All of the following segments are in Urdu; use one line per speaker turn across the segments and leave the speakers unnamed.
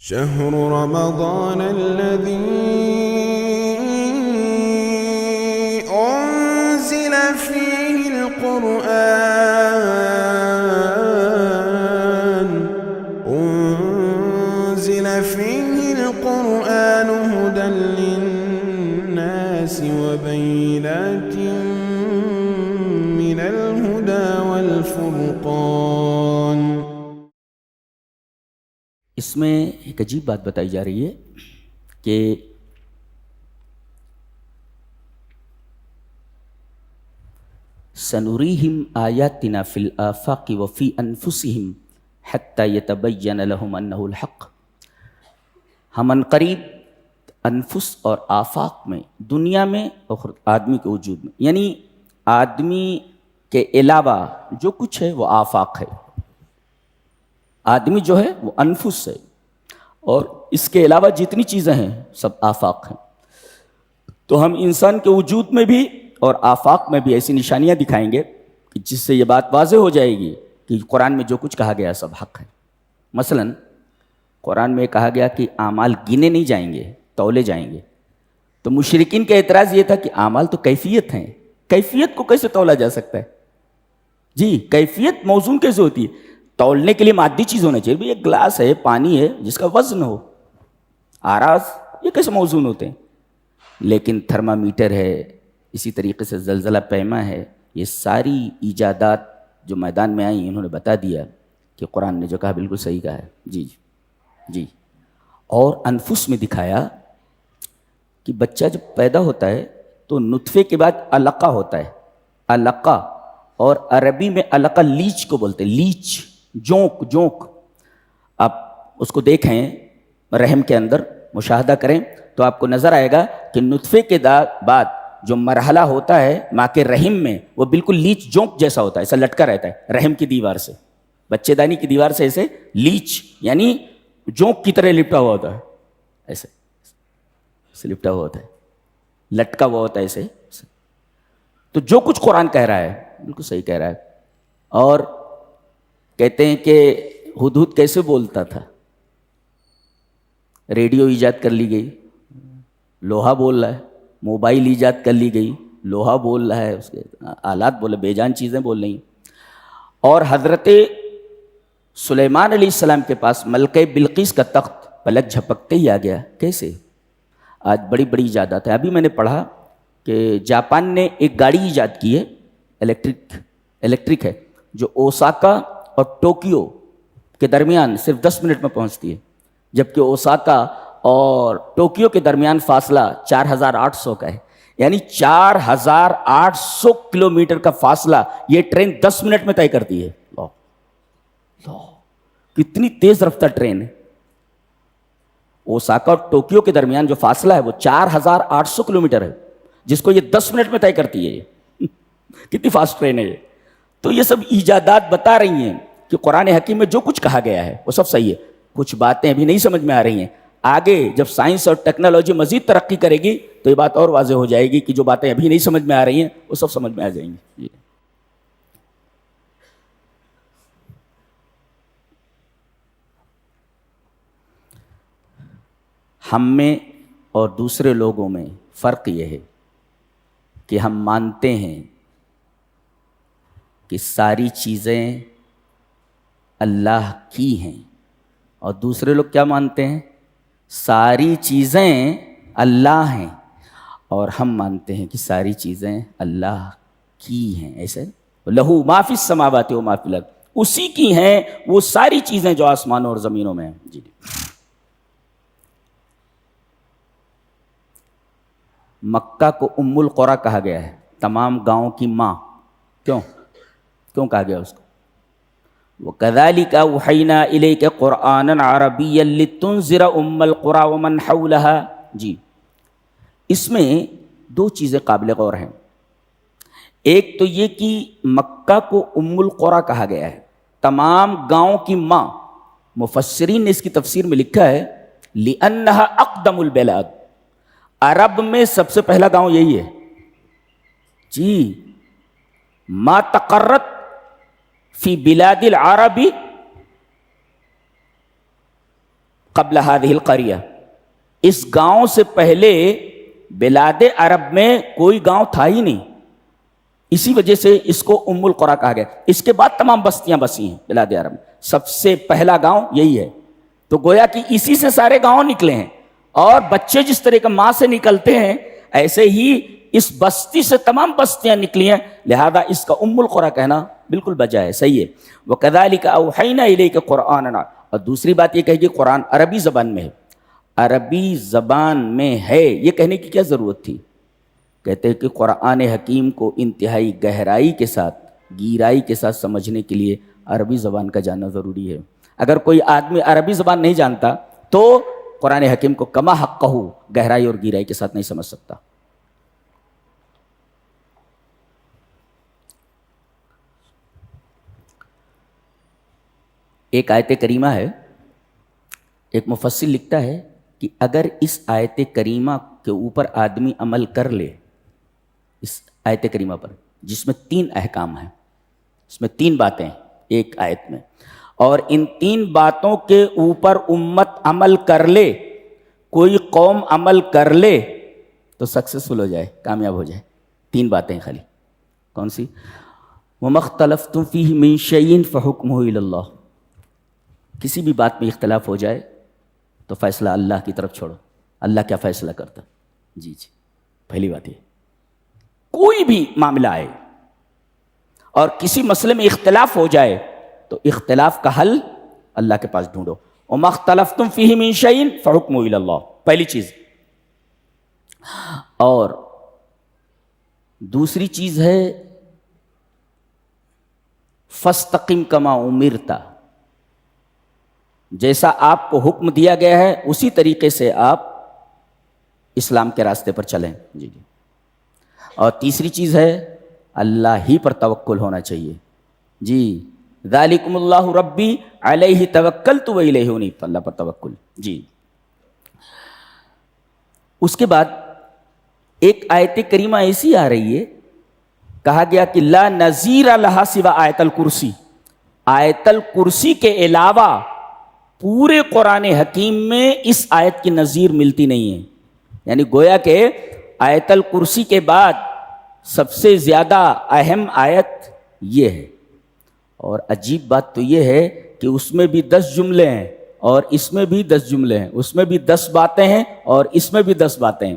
شهر رمضان الذي أنزل فيه القرآن هدى للناس وبينات من الهدى والفرقان.
اس میں ایک عجیب بات بتائی جا رہی ہے کہ سنریہم آیاتنا فی الآفاق وفی انفسہم حتی یتبین لہم انہ الحق. ہم عنقریب انفس اور آفاق میں، دنیا میں اور آدمی کے وجود میں، یعنی آدمی کے علاوہ جو کچھ ہے وہ آفاق ہے. آدمی جو ہے وہ انفس ہے اور اس کے علاوہ جتنی چیزیں ہیں سب آفاق ہیں. تو ہم انسان کے وجود میں بھی اور آفاق میں بھی ایسی نشانیاں دکھائیں گے کہ جس سے یہ بات واضح ہو جائے گی کہ قرآن میں جو کچھ کہا گیا سب حق ہے. مثلا قرآن میں کہا گیا کہ اعمال گنے نہیں جائیں گے، تولے جائیں گے. تو مشرکین کا اعتراض یہ تھا کہ اعمال تو کیفیت ہیں، کیفیت کو کیسے تولا جا سکتا ہے؟ جی، کیفیت موزون کیسے ہوتی ہے؟ تولنے کے لیے مادی چیز ہونا چاہیے. ایک گلاس ہے، پانی ہے جس کا وزن ہو. آراز یہ کیسے موزون ہوتے ہیں؟ لیکن تھرمامیٹر ہے، اسی طریقے سے زلزلہ پیما ہے. یہ ساری ایجادات جو میدان میں آئیں انہوں نے بتا دیا کہ قرآن نے جو کہا بالکل صحیح کہا ہے. جی جی جی. اور انفس میں دکھایا کہ بچہ جب پیدا ہوتا ہے تو نطفے کے بعد علقہ ہوتا ہے. علقہ، اور عربی میں علقہ لیچ کو بولتے ہیں. لیچ، جونک. آپ اس کو دیکھیں رحم کے اندر، مشاہدہ کریں تو آپ کو نظر آئے گا کہ نطفے کے بعد جو مرحلہ ہوتا ہے ماں کے رحم میں وہ بالکل لیچ جونک جیسا ہوتا ہے، ایسا لٹکا رہتا ہے رحم کی دیوار سے، بچے دانی کی دیوار سے ایسے لیچ یعنی جونک کی طرح لپٹا ہوا ہوتا ہے. ایسے لپٹا ہوا ہوتا ہے، لٹکا ہوا ہوتا ہے ایسے. تو جو کچھ قرآن کہہ رہا ہے بالکل صحیح کہہ رہا ہے. اور کہتے ہیں کہ ہدہد کیسے بولتا تھا؟ ریڈیو ایجاد کر لی گئی، لوہا بول رہا ہے. موبائل ایجاد کر لی گئی، لوہا بول رہا ہے. اس کے آلات بولے، بے جان چیزیں بول رہی ہیں. اور حضرت سلیمان علیہ السلام کے پاس ملکہ بلقیس کا تخت پلک جھپکتے ہی آ گیا. کیسے؟ آج بڑی بڑی ایجادات ہیں. ابھی میں نے پڑھا کہ جاپان نے ایک گاڑی ایجاد کی ہے، الیکٹرک ہے، جو اوساکا اور ٹوکیو کے درمیان صرف 10 منٹ میں پہنچتی ہے، جبکہ اوساکا اور ٹوکیو کے درمیان فاصلہ 4800 کا ہے. یعنی 4800 کلومیٹر کا فاصلہ یہ ٹرین 10 منٹ میں طے کرتی ہے. کتنی تیز رفتہ ٹرین ہے. اوساکا اور ٹوکیو کے درمیان جو فاصلہ ہے وہ 4800 کلومیٹر ہے، جس کو یہ 10 منٹ میں طے کرتی ہے. کتنی فاسٹ ٹرین ہے یہ. تو یہ سب ایجادات بتا رہی ہیں کہ قرآن حکیم میں جو کچھ کہا گیا ہے وہ سب صحیح ہے. کچھ باتیں ابھی نہیں سمجھ میں آ رہی ہیں. آگے جب سائنس اور ٹیکنالوجی مزید ترقی کرے گی تو یہ بات اور واضح ہو جائے گی کہ جو باتیں ابھی نہیں سمجھ میں آ رہی ہیں وہ سب سمجھ میں آ جائیں گی. ہم میں اور دوسرے لوگوں میں فرق یہ ہے کہ ہم مانتے ہیں کہ ساری چیزیں اللہ کی ہیں، اور دوسرے لوگ کیا مانتے ہیں؟ ساری چیزیں اللہ ہیں، اور ہم مانتے ہیں کہ ساری چیزیں اللہ کی ہیں. ایسے لہو ما فی السماوات و ما فی الارض، اسی کی ہیں وہ ساری چیزیں جو آسمانوں اور زمینوں میں ہیں. جی. مکہ کو ام القری کہا گیا ہے، تمام گاؤں کی ماں. کیوں کہا گیا اس کو؟ وَكَذَلِكَ أَوْحَيْنَا إِلَيْكَ قُرْآنًا عَرَبِيًّا لِتُنذِرَ أُمَّ الْقُرَىٰ وَمَنْ حَوْلَهَا. جی، اس میں دو چیزیں قابل غور ہیں. ایک تو یہ کہ مکہ کو ام القری کہا گیا ہے، تمام گاؤں کی ماں. مفسرین نے اس کی تفسیر میں لکھا ہے لِأَنَّهَا أَقْدَمُ الْبِلَادِ، عرب میں سب سے پہلا گاؤں یہی ہے. جی، ما تقرت فی بلاد العرب قبل هذه القريہ، اس گاؤں سے پہلے بلاد عرب میں کوئی گاؤں تھا ہی نہیں، اسی وجہ سے اس کو ام القریٰ کہا گیا۔ اس کے بعد تمام بستیاں بسی ہیں بلاد عرب میں، سب سے پہلا گاؤں یہی ہے۔ تو گویا کہ اسی سے سارے گاؤں نکلے ہیں، اور بچے جس طرح کا ماں سے نکلتے ہیں ایسے ہی اس بستی سے تمام بستیاں نکلی ہیں، لہذا اس کا ام القریٰ کہنا بالکل بجا ہے، صحیح ہے۔ وَكَذَلِكَ أَوْحَيْنَا إِلَيْكَ قُرْآنًا، اور دوسری بات یہ کہے گی قرآن عربی زبان میں ہے، عربی زبان میں ہے، یہ کہنے کی کیا ضرورت تھی؟ کہتے ہیں کہ قرآن حکیم کو انتہائی گہرائی کے ساتھ، گہرائی کے ساتھ سمجھنے کے لیے عربی زبان کا جاننا ضروری ہے۔ اگر کوئی آدمی عربی زبان نہیں جانتا تو قرآن حکیم کو کما حق کہو گہرائی اور گہرائی کے ساتھ نہیں سمجھ سکتا۔ ایک آیت کریمہ ہے، ایک مفسر لکھتا ہے کہ اگر اس آیت کریمہ کے اوپر آدمی عمل کر لے، اس آیت کریمہ پر جس میں 3 احکام ہیں، اس میں 3 باتیں ہیں ایک آیت میں، اور ان 3 باتوں کے اوپر امت عمل کر لے، کوئی قوم عمل کر لے تو سکسیسفل ہو جائے، کامیاب ہو جائے۔ 3 باتیں ہیں خالی، کون سی؟ وَمَا اخْتَلَفْتُمْ فِيهِ مِنْ شَيْءٍ فَحُكْمُهُ إِلَى اللَّهِ، کسی بھی بات میں اختلاف ہو جائے تو فیصلہ اللہ کی طرف چھوڑو، اللہ کیا فیصلہ کرتا۔ جی پہلی بات یہ، کوئی بھی معاملہ آئے اور کسی مسئلے میں اختلاف ہو جائے تو اختلاف کا حل اللہ کے پاس ڈھونڈو۔ وَمَا اخْتَلَفْتُمْ فِيهِ مِنْ شَيْءٍ فَحُكْمُهُ إِلَى اللَّهِ، پہلی چیز۔ اور دوسری چیز ہے فَاسْتَقِمْ كَمَا أُمِرْتَ، جیسا آپ کو حکم دیا گیا ہے اسی طریقے سے آپ اسلام کے راستے پر چلیں۔ جی اور تیسری چیز ہے اللہ ہی پر توکل ہونا چاہیے۔ جی ذالکم اللہ ربی علیہ توکلت والیہ انیب، اللہ پر توکل۔ جی اس کے بعد ایک آیت کریمہ ایسی آ رہی ہے، کہا گیا کہ لا نظیر لہا سوا آیت الکرسی، آیت الکرسی کے علاوہ پورے قرآن حکیم میں اس آیت کی نظیر ملتی نہیں ہے۔ یعنی گویا کہ آیت الکرسی کے بعد سب سے زیادہ اہم آیت یہ ہے، اور عجیب بات تو یہ ہے کہ اس میں بھی 10 جملے ہیں اور اس میں بھی 10 جملے ہیں، اس میں بھی 10 باتیں ہیں اور اس میں بھی 10 باتیں ہیں۔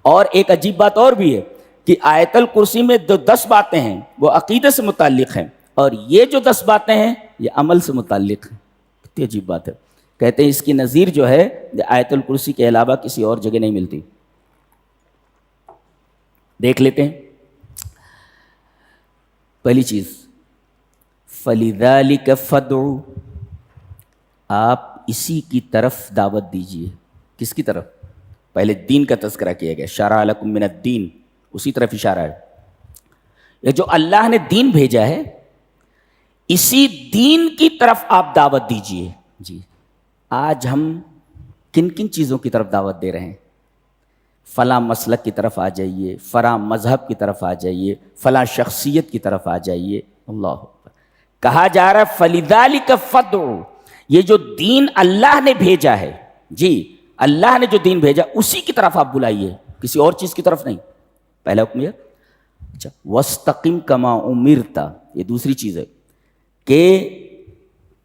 اور ایک عجیب بات اور بھی ہے کہ آیت الکرسی میں جو 10 باتیں ہیں وہ عقیدے سے متعلق ہیں، اور یہ جو 10 باتیں ہیں یہ عمل سے متعلق ہیں۔ کتنی عجیب بات ہے۔ کہتے ہیں اس کی نظیر جو ہے آیت الکرسی کے علاوہ کسی اور جگہ نہیں ملتی۔ دیکھ لیتے ہیں۔ پہلی چیز فَلِذَلِكَ فَادْعُ، آپ اسی کی طرف دعوت دیجیے۔ کس کی طرف؟ پہلے دین کا تذکرہ کیا گیا، شرع لکم من الدین، اسی طرف اشارہ ہے۔ یہ جو اللہ نے دین بھیجا ہے اسی دین کی طرف آپ دعوت دیجیے۔ جی آج ہم کن کن چیزوں کی طرف دعوت دے رہے ہیں؟ فلاں مسلک کی طرف آ جائیے، فلاں مذہب کی طرف آ جائیے، فلاں شخصیت کی طرف آ جائیے۔ اللہ اکبر۔ کہا جا رہا ہے فَلِذَلِكَ فَادْعُ، یہ جو دین اللہ نے بھیجا ہے، جی اللہ نے جو دین بھیجا اسی کی طرف آپ بلائیے، کسی اور چیز کی طرف نہیں۔ پہلا حکم یہ۔ اچھا وَاسْتَقِمْ كَمَا أُمِرْتَ، یہ دوسری چیز ہے کہ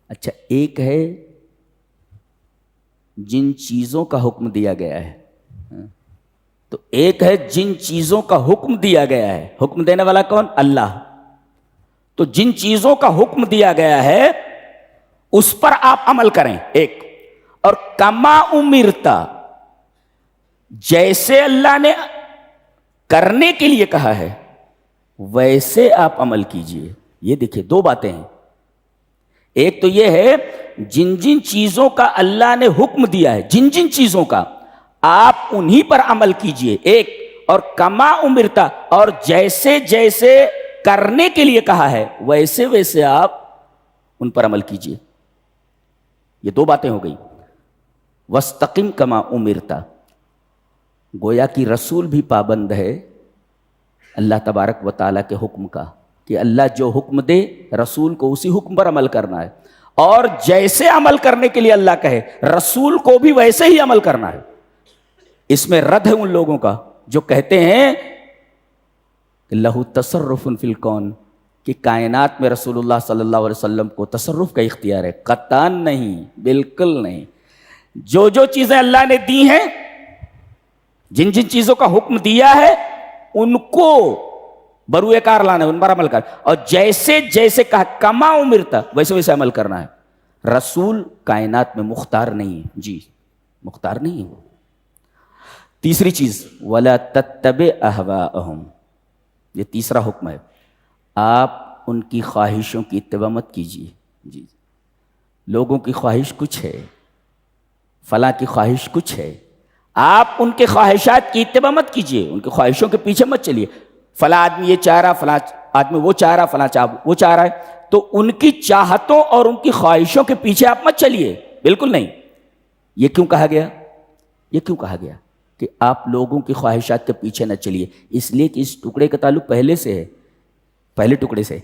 اچھا ایک ہے جن چیزوں کا حکم دیا گیا ہے، تو ایک ہے جن چیزوں کا حکم دیا گیا ہے، حکم دینے والا کون؟ اللہ۔ تو جن چیزوں کا حکم دیا گیا ہے اس پر آپ عمل کریں، ایک۔ اور کما امرتا، جیسے اللہ نے کرنے کے لیے کہا ہے ویسے آپ عمل کیجئے۔ یہ دیکھیے 2 باتیں ہیں۔ ایک تو یہ ہے جن جن چیزوں کا اللہ نے حکم دیا ہے، جن جن چیزوں کا، آپ انہی پر عمل کیجئے، ایک۔ اور کما امرتا، اور جیسے جیسے کرنے کے لیے کہا ہے ویسے ویسے آپ ان پر عمل کیجئے۔ یہ 2 باتیں ہو گئی۔ وَاسْتَقِمْ كَمَا أُمِرْتَ، گویا کہ رسول بھی پابند ہے اللہ تبارک و تعالیٰ کے حکم کا، کہ اللہ جو حکم دے رسول کو اسی حکم پر عمل کرنا ہے۔ اور جیسے عمل کرنے کے لیے اللہ کہے رسول کو بھی ویسے ہی عمل کرنا ہے. اس میں رد ہے ان لوگوں کا جو کہتے ہیں کہ لہو تصرف فی الکون، کہ کائنات میں رسول اللہ صلی اللہ علیہ وسلم کو تصرف کا اختیار ہے. قطعاً نہیں، بالکل نہیں. جو جو چیزیں اللہ نے دی ہیں، جن جن چیزوں کا حکم دیا ہے، ان کو بروئے کار لانا ہے، ان پر عمل کرنا، اور جیسے جیسے کہا کما امرتا ویسے ویسے عمل کرنا ہے. رسول کائنات میں مختار نہیں ہے، جی مختار نہیں ہے. تیسری چیز وَلَا تَتَّبِعْ أَهْوَاءَهُمْ، یہ تیسرا حکم ہے. آپ ان کی خواہشوں کی اتباع مت کیجیے. جی لوگوں کی خواہش کچھ ہے، فلاں کی خواہش کچھ ہے، آپ ان کے خواہشات کی اتباع مت کیجیے، ان کی خواہشوں کے پیچھے مت چلیے. فلاں آدمی یہ چاہ رہا، فلاں آدمی وہ چاہ رہا، فلاں وہ چاہ رہا ہے، تو ان کی چاہتوں اور ان کی خواہشوں کے پیچھے آپ مت چلیے، بالکل نہیں. یہ کیوں کہا گیا؟ یہ کیوں کہا گیا کہ آپ لوگوں کی خواہشات کے پیچھے نہ چلیے؟ اس لیے کہ اس ٹکڑے کا تعلق پہلے سے ہے. پہلے ٹکڑے سے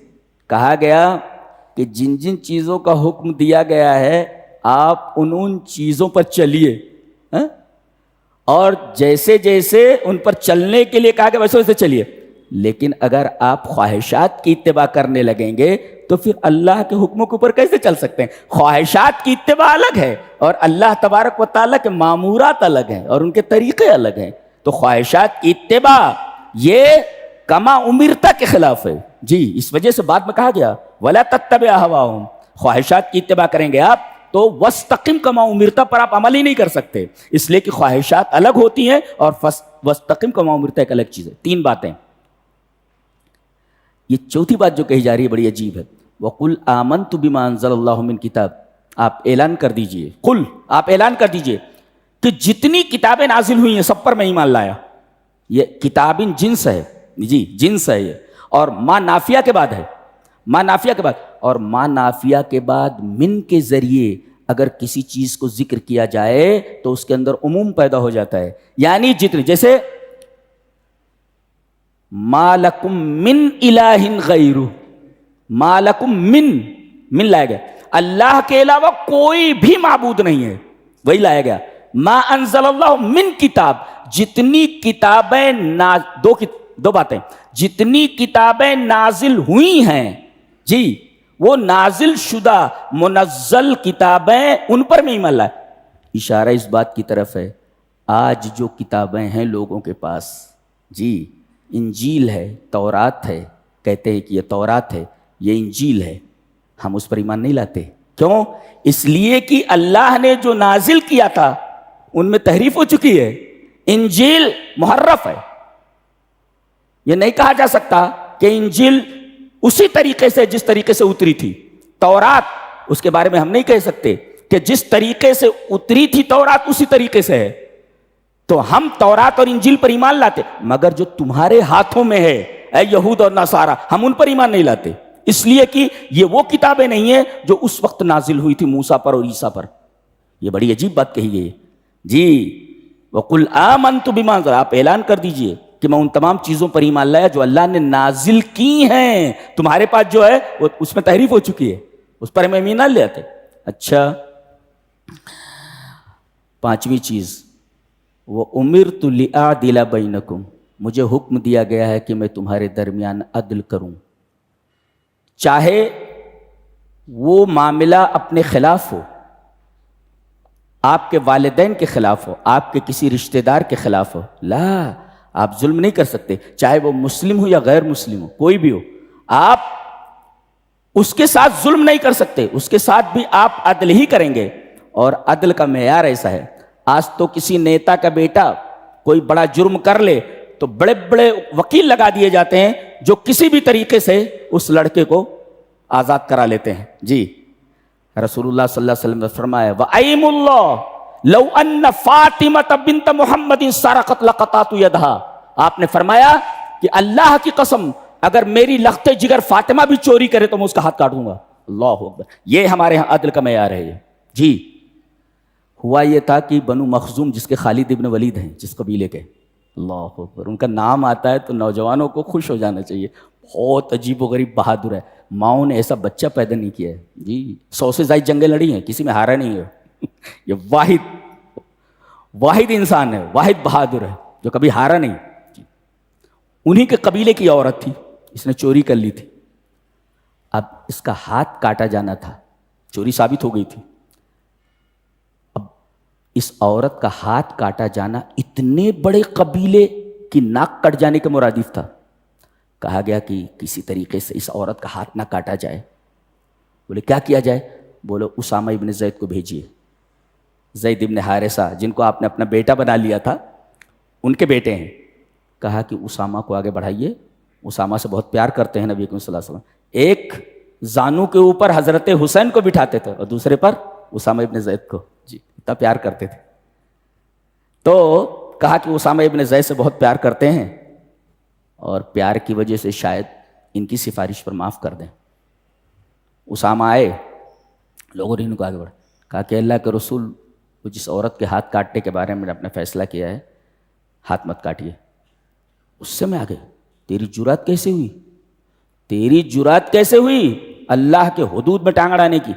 کہا گیا کہ جن جن چیزوں کا حکم دیا گیا ہے آپ ان چیزوں پر چلیے، اور جیسے جیسے ان پر چلنے کے لیے کہا گیا ویسے ویسے چلیے. لیکن اگر آپ خواہشات کی اتباع کرنے لگیں گے تو پھر اللہ کے حکموں کے اوپر کیسے چل سکتے ہیں؟ خواہشات کی اتباع الگ ہے اور اللہ تبارک و تعالیٰ کے مامورات الگ ہیں اور ان کے طریقے الگ ہیں. تو خواہشات کی اتباع یہ کما امرتا کے خلاف ہے. جی اس وجہ سے بعد میں کہا گیا وَلَا تَتَّبِعْ أَهْوَاءَهُمْ، خواہشات کی اتباع کریں گے آپ تو وَاسْتَقِمْ كَمَا أُمِرْتَ پر آپ عمل ہی نہیں کر سکتے، اس لیے کہ خواہشات الگ ہوتی ہیں اور وَاسْتَقِمْ كَمَا أُمِرْتَ ایک الگ چیز ہے. تین باتیں. یہ چوتھی بات جو کہی جا رہی ہے بڑی عجیب ہے. وَقُلْ آمَنْتُ بِمَا أَنزَلَ اللَّهُ مِنْ کتاب، آپ اعلان کر دیجئے، قل آپ اعلان کر دیجئے کہ جتنی کتابیں نازل ہوئی ہیں سب پر میں ایمان لایا. یہ کتابیں جنس ہے، جی جنس ہے یہ، اور ما نافیہ کے بعد ہے، ما نافیہ کے بعد، اور ما نافیہ کے بعد من کے ذریعے اگر کسی چیز کو ذکر کیا جائے تو اس کے اندر عموم پیدا ہو جاتا ہے. یعنی جتنی، جیسے ما لکم من الہ غیر، ما لکم من لایا گیا، اللہ کے علاوہ کوئی بھی معبود نہیں ہے، وہی لایا گیا. ما انزل اللہ من کتاب، جتنی کتابیں دو باتیں، جتنی کتابیں نازل ہوئی ہیں جی وہ نازل شدہ منزل کتابیں ان پر میں ایمان لائے. اشارہ اس بات کی طرف ہے آج جو کتابیں ہیں لوگوں کے پاس، جی انجیل ہے، تورات ہے، کہتے ہیں کہ یہ تورات ہے، یہ انجیل ہے، ہم اس پر ایمان نہیں لاتے. کیوں؟ اس لیے کہ اللہ نے جو نازل کیا تھا ان میں تحریف ہو چکی ہے. انجیل محرف ہے. یہ نہیں کہا جا سکتا کہ انجیل اسی طریقے سے جس طریقے سے اتری تھی. تورات اس کے بارے میں ہم نہیں کہہ سکتے کہ جس طریقے سے اتری تھی تورات اسی طریقے سے ہے. تو ہم تورات اور انجیل پر ایمان لاتے، مگر جو تمہارے ہاتھوں میں ہے اے یہود اور نصارہ، ہم ان پر ایمان نہیں لاتے، اس لیے کہ یہ وہ کتابیں نہیں ہیں جو اس وقت نازل ہوئی تھی موسیٰ پر اور عیسیٰ پر. یہ بڑی عجیب بات کہی گئی جی. وَقُلْ آمَنْتُ بِمَا أَنزَلَ، آپ اعلان کر دیجئے کہ میں ان تمام چیزوں پر ایمان لایا جو اللہ نے نازل کی ہیں. تمہارے پاس جو ہے وہ اس میں تحریف ہو چکی ہے، اس پر ہم ایمان لے آتے. اچھا پانچویں چیز وَأُمِرْتُ لِأَعْدِلَ بَيْنَكُمْ، مجھے حکم دیا گیا ہے کہ میں تمہارے درمیان عدل کروں، چاہے وہ معاملہ اپنے خلاف ہو، آپ کے والدین کے خلاف ہو، آپ کے کسی رشتہ دار کے خلاف ہو. لا، آپ ظلم نہیں کر سکتے، چاہے وہ مسلم ہو یا غیر مسلم ہو، کوئی بھی ہو، آپ اس کے ساتھ ظلم نہیں کر سکتے، اس کے ساتھ بھی آپ عدل ہی کریں گے. اور عدل کا معیار ایسا ہے، آج تو کسی نیتا کا بیٹا کوئی بڑا جرم کر لے تو بڑے بڑے وکیل لگا دیے جاتے ہیں جو کسی بھی طریقے سے اس لڑکے کو آزاد کرا لیتے ہیں. جی رسول اللہ صلی اللہ علیہ وسلم نے فرمایا وَأَيْمُ اللَّهِ لَوْ أَنَّ فَاطِمَةَ بِنْتَ مُحَمَّدٍ سَرَقَتْ لَقَطَعْتُ يَدَهَا، آپ نے فرمایا کہ اللہ کی قسم اگر میری لخت جگر فاطمہ بھی چوری کرے تو میں اس کا ہاتھ کاٹ دوں گا. اللہ اکبر. یہ ہمارے ہاں عدل کا معیار ہے. جی ہوا یہ تھا کہ بنو مخزوم جس کے خالد ابن ولید ہیں، جس قبیلے کے، اللہ اکبر، ان کا نام آتا ہے تو نوجوانوں کو خوش ہو جانا چاہیے. بہت عجیب و غریب بہادر ہے. ماؤں نے ایسا بچہ پیدا نہیں کیا ہے جی. 100 سے زائد جنگیں لڑی ہیں، کسی میں ہارا نہیں ہے. یہ واحد انسان ہے، واحد بہادر ہے جو کبھی ہارا نہیں جی. انہی کے قبیلے کی عورت تھی، اس نے چوری کر لی تھی. اب اس کا ہاتھ کاٹا جانا تھا، چوری ثابت ہو گئی تھی. اب اس عورت کا ہاتھ کاٹا جانا اتنے بڑے قبیلے کی ناک کٹ جانے کے مرادف تھا. کہا گیا کہ کسی طریقے سے اس عورت کا ہاتھ نہ کاٹا جائے. بولے کیا کیا جائے؟ بولو اسامہ ابن زید کو بھیجیے. زید ابن حارثہ جن کو آپ نے اپنا بیٹا بنا لیا تھا، ان کے بیٹے ہیں. کہا کہ اسامہ کو آگے بڑھائیے، اسامہ سے بہت پیار کرتے ہیں نبی کریم صلی اللہ علیہ وسلم. ایک زانو کے اوپر حضرت حسین کو بٹھاتے تھے اور دوسرے پر اسامہ ابن زید کو جی، اتنا پیار کرتے تھے. تو کہا کہ اسامہ ابن زید سے بہت پیار کرتے ہیں اور پیار کی وجہ سے شاید ان کی سفارش پر معاف کر دیں. اسامہ آئے، لوگوں نے ان کو آگے بڑھا. کہا کہ اللہ کے رسول، جس عورت کے ہاتھ کاٹنے کے بارے میں اپنا فیصلہ کیا ہے، ہاتھ مت کاٹیے. اس سے میں آگے، تیری جرات کیسے ہوئی؟ تیری جرات کیسے ہوئی اللہ کے حدود میں ٹانگ اڑانے کی؟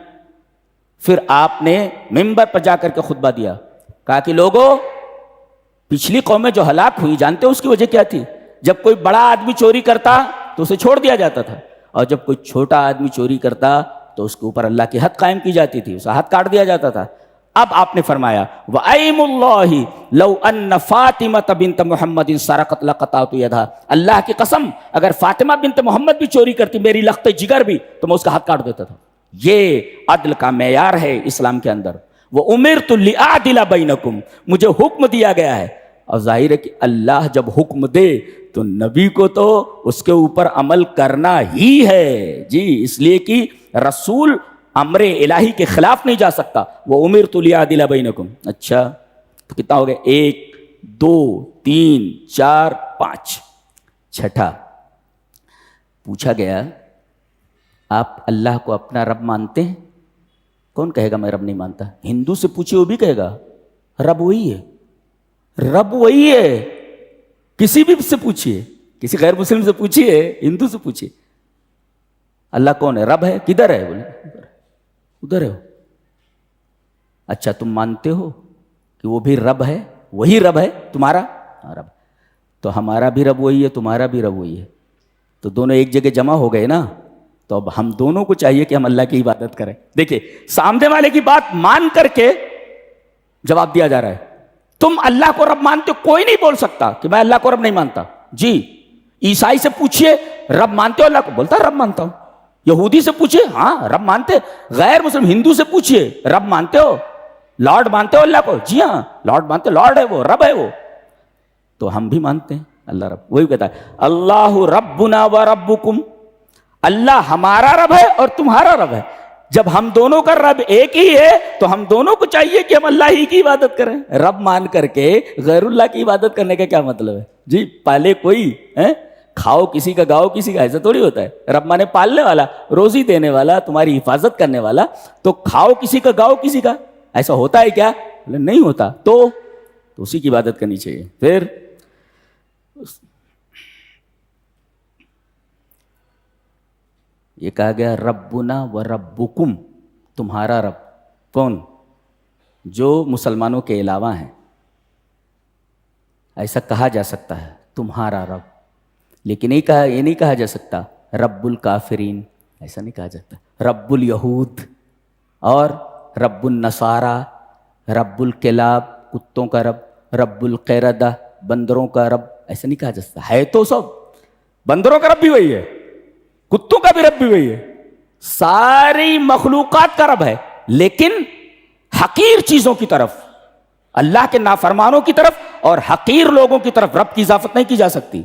پھر آپ نے ممبر پر جا کر کے خطبہ دیا. کہا کہ لوگوں، پچھلی قومیں جو ہلاک ہوئی جانتے ہو اس کی وجہ کیا تھی؟ جب کوئی بڑا آدمی چوری کرتا تو اسے چھوڑ دیا جاتا تھا، اور جب کوئی چھوٹا آدمی چوری کرتا تو اس کے اوپر اللہ کی حد قائم کی جاتی تھی، اسے ہاتھ کاٹ دیا جاتا تھا. اب آپ نے فرمایا وَأَيْمُ اللَّهِ لَوْ أَنَّ فَاطِمَةَ بِنْتَ مُحَمَّدٍ سَرَقَتْ لَقَطَعْتُ يَدَهَا. اللہ کی قسم، اگر فاطمہ بنت محمد بھی چوری کرتی، میری لخت جگر بھی، تو میں اس کا ہاتھ کاٹ دیتا تھا. یہ عدل کا معیار ہے اسلام کے اندر. وَأُمِرْتُ لِأَعْدِلَ بَيْنَكُمْ، مجھے حکم دیا گیا ہے. اور ظاہر ہے کہ اللہ جب حکم دے تو نبی کو تو اس کے اوپر عمل کرنا ہی ہے جی. اس لیے کہ رسول امر الہی کے خلاف نہیں جا سکتا. وہ امرت لیعدل بینکم. اچھا تو کتنا ہو گیا؟ 1 2 3 4 5. چھٹا پوچھا گیا آپ اللہ کو اپنا رب مانتے ہیں؟ کون کہے گا میں رب نہیں مانتا؟ ہندو سے پوچھے وہ بھی کہے گا رب وہی ہے، رب وہی ہے. کسی بھی سے پوچھئے، کسی غیر مسلم سے پوچھئے، ہندو سے پوچھئے اللہ کون ہے، رب ہے، کدھر ہے؟ بولے ادھر ہے. اچھا تم مانتے ہو کہ وہ بھی رب ہے، وہی رب ہے تمہارا؟ رب تو ہمارا بھی رب وہی ہے، تمہارا بھی رب وہی ہے، تو دونوں ایک جگہ جمع ہو گئے نا. تو اب ہم دونوں کو چاہیے کہ ہم اللہ کی عبادت کریں. دیکھیں سامنے والے کی بات مان کر کے جواب دیا جا رہا ہے. تم اللہ کو رب مانتے ہو؟ کوئی نہیں بول سکتا کہ میں اللہ کو رب نہیں مانتا جی. عیسائی سے پوچھئے رب مانتے ہو اللہ کو؟ بولتا رب مانتا ہوں. یہودی سے پوچھئے ہاں رب مانتے. غیر مسلم ہندو سے پوچھئے رب مانتے ہو، لارڈ مانتے ہو اللہ کو؟ جی ہاں لارڈ مانتے، لارڈ ہے وہ، رب ہے وہ. تو ہم بھی مانتے ہیں اللہ رب. وہی کہتا ہے اللہ ربنا و ربکم، اللہ ہمارا رب ہے اور تمہارا رب ہے. جب ہم دونوں کا رب ایک ہی ہے تو ہم دونوں کو چاہیے کہ ہم اللہ ہی کی عبادت کریں. رب مان کر کے غیر اللہ کی عبادت کرنے کا کیا مطلب ہے جی؟ پالے کوئی کھاؤ کسی کا گاؤ کسی کا، ایسا تھوڑی ہوتا ہے. رب مانے پالنے والا، روزی دینے والا، تمہاری حفاظت کرنے والا. تو کھاؤ کسی کا گاؤ کسی کا، ایسا ہوتا ہے کیا؟ نہیں ہوتا. تو اسی کی عبادت کرنی چاہیے. پھر یہ کہا گیا ربنا و ربکم، تمہارا رب. کون؟ جو مسلمانوں کے علاوہ ہیں. ایسا کہا جا سکتا ہے تمہارا رب، لیکن یہ نہیں کہا جا سکتا رب الکافرین، ایسا نہیں کہا جاتا. رب الیہود اور رب النصارہ، رب الکلاب کتوں کا رب، رب القردہ بندروں کا رب، ایسا نہیں کہا جا سکتا. ہے تو سب، بندروں کا رب بھی وہی ہے، کتوں کا بھی رب بھی وہی ہے، ساری مخلوقات کا رب ہے. لیکن حقیر چیزوں کی طرف، اللہ کے نافرمانوں کی طرف اور حقیر لوگوں کی طرف رب کی اضافت نہیں کی جا سکتی.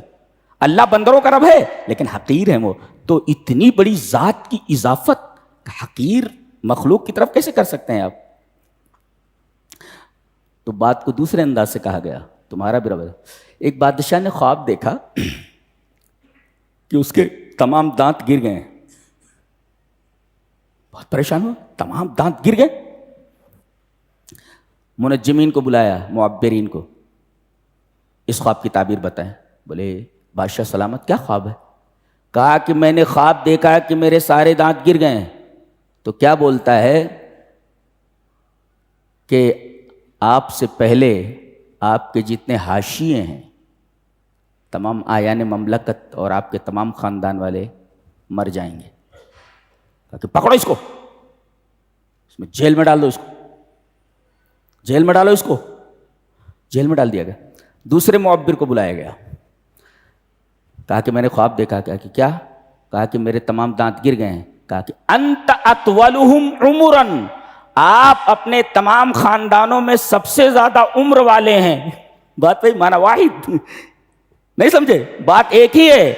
اللہ بندروں کا رب ہے لیکن حقیر ہے وہ، تو اتنی بڑی ذات کی اضافت حقیر مخلوق کی طرف کیسے کر سکتے ہیں آپ؟ تو بات کو دوسرے انداز سے کہا گیا تمہارا بھی رب ہے. ایک بادشاہ نے خواب دیکھا کہ اس کے تمام دانت گر گئے. بہت پریشان ہوا، تمام دانت گر گئے. منجمین کو بلایا، معبرین کو. اس خواب کی تعبیر بتائیں. بولے بادشاہ سلامت کیا خواب ہے؟ کہا کہ میں نے خواب دیکھا کہ میرے سارے دانت گر گئے ہیں. تو کیا بولتا ہے کہ آپ سے پہلے آپ کے جتنے حاشیے ہیں تمام آیان مملکت اور آپ کے تمام خاندان والے مر جائیں گے. کہا کہ پکڑو اس کو، اس میں جیل میں ڈال دو، اس کو جیل میں ڈالو، اس کو جیل میں ڈال دیا گیا. دوسرے معبر کو بلایا گیا. کہا کہ میں نے خواب دیکھا. کہا کہ کیا؟ کہا کہ میرے تمام دانت گر گئے ہیں. کہا کہ انت اطولہم عمرا، آپ اپنے تمام خاندانوں میں سب سے زیادہ عمر والے ہیں. بات بھائی مانا واحد نہیں سمجھے، بات ایک ہی ہے.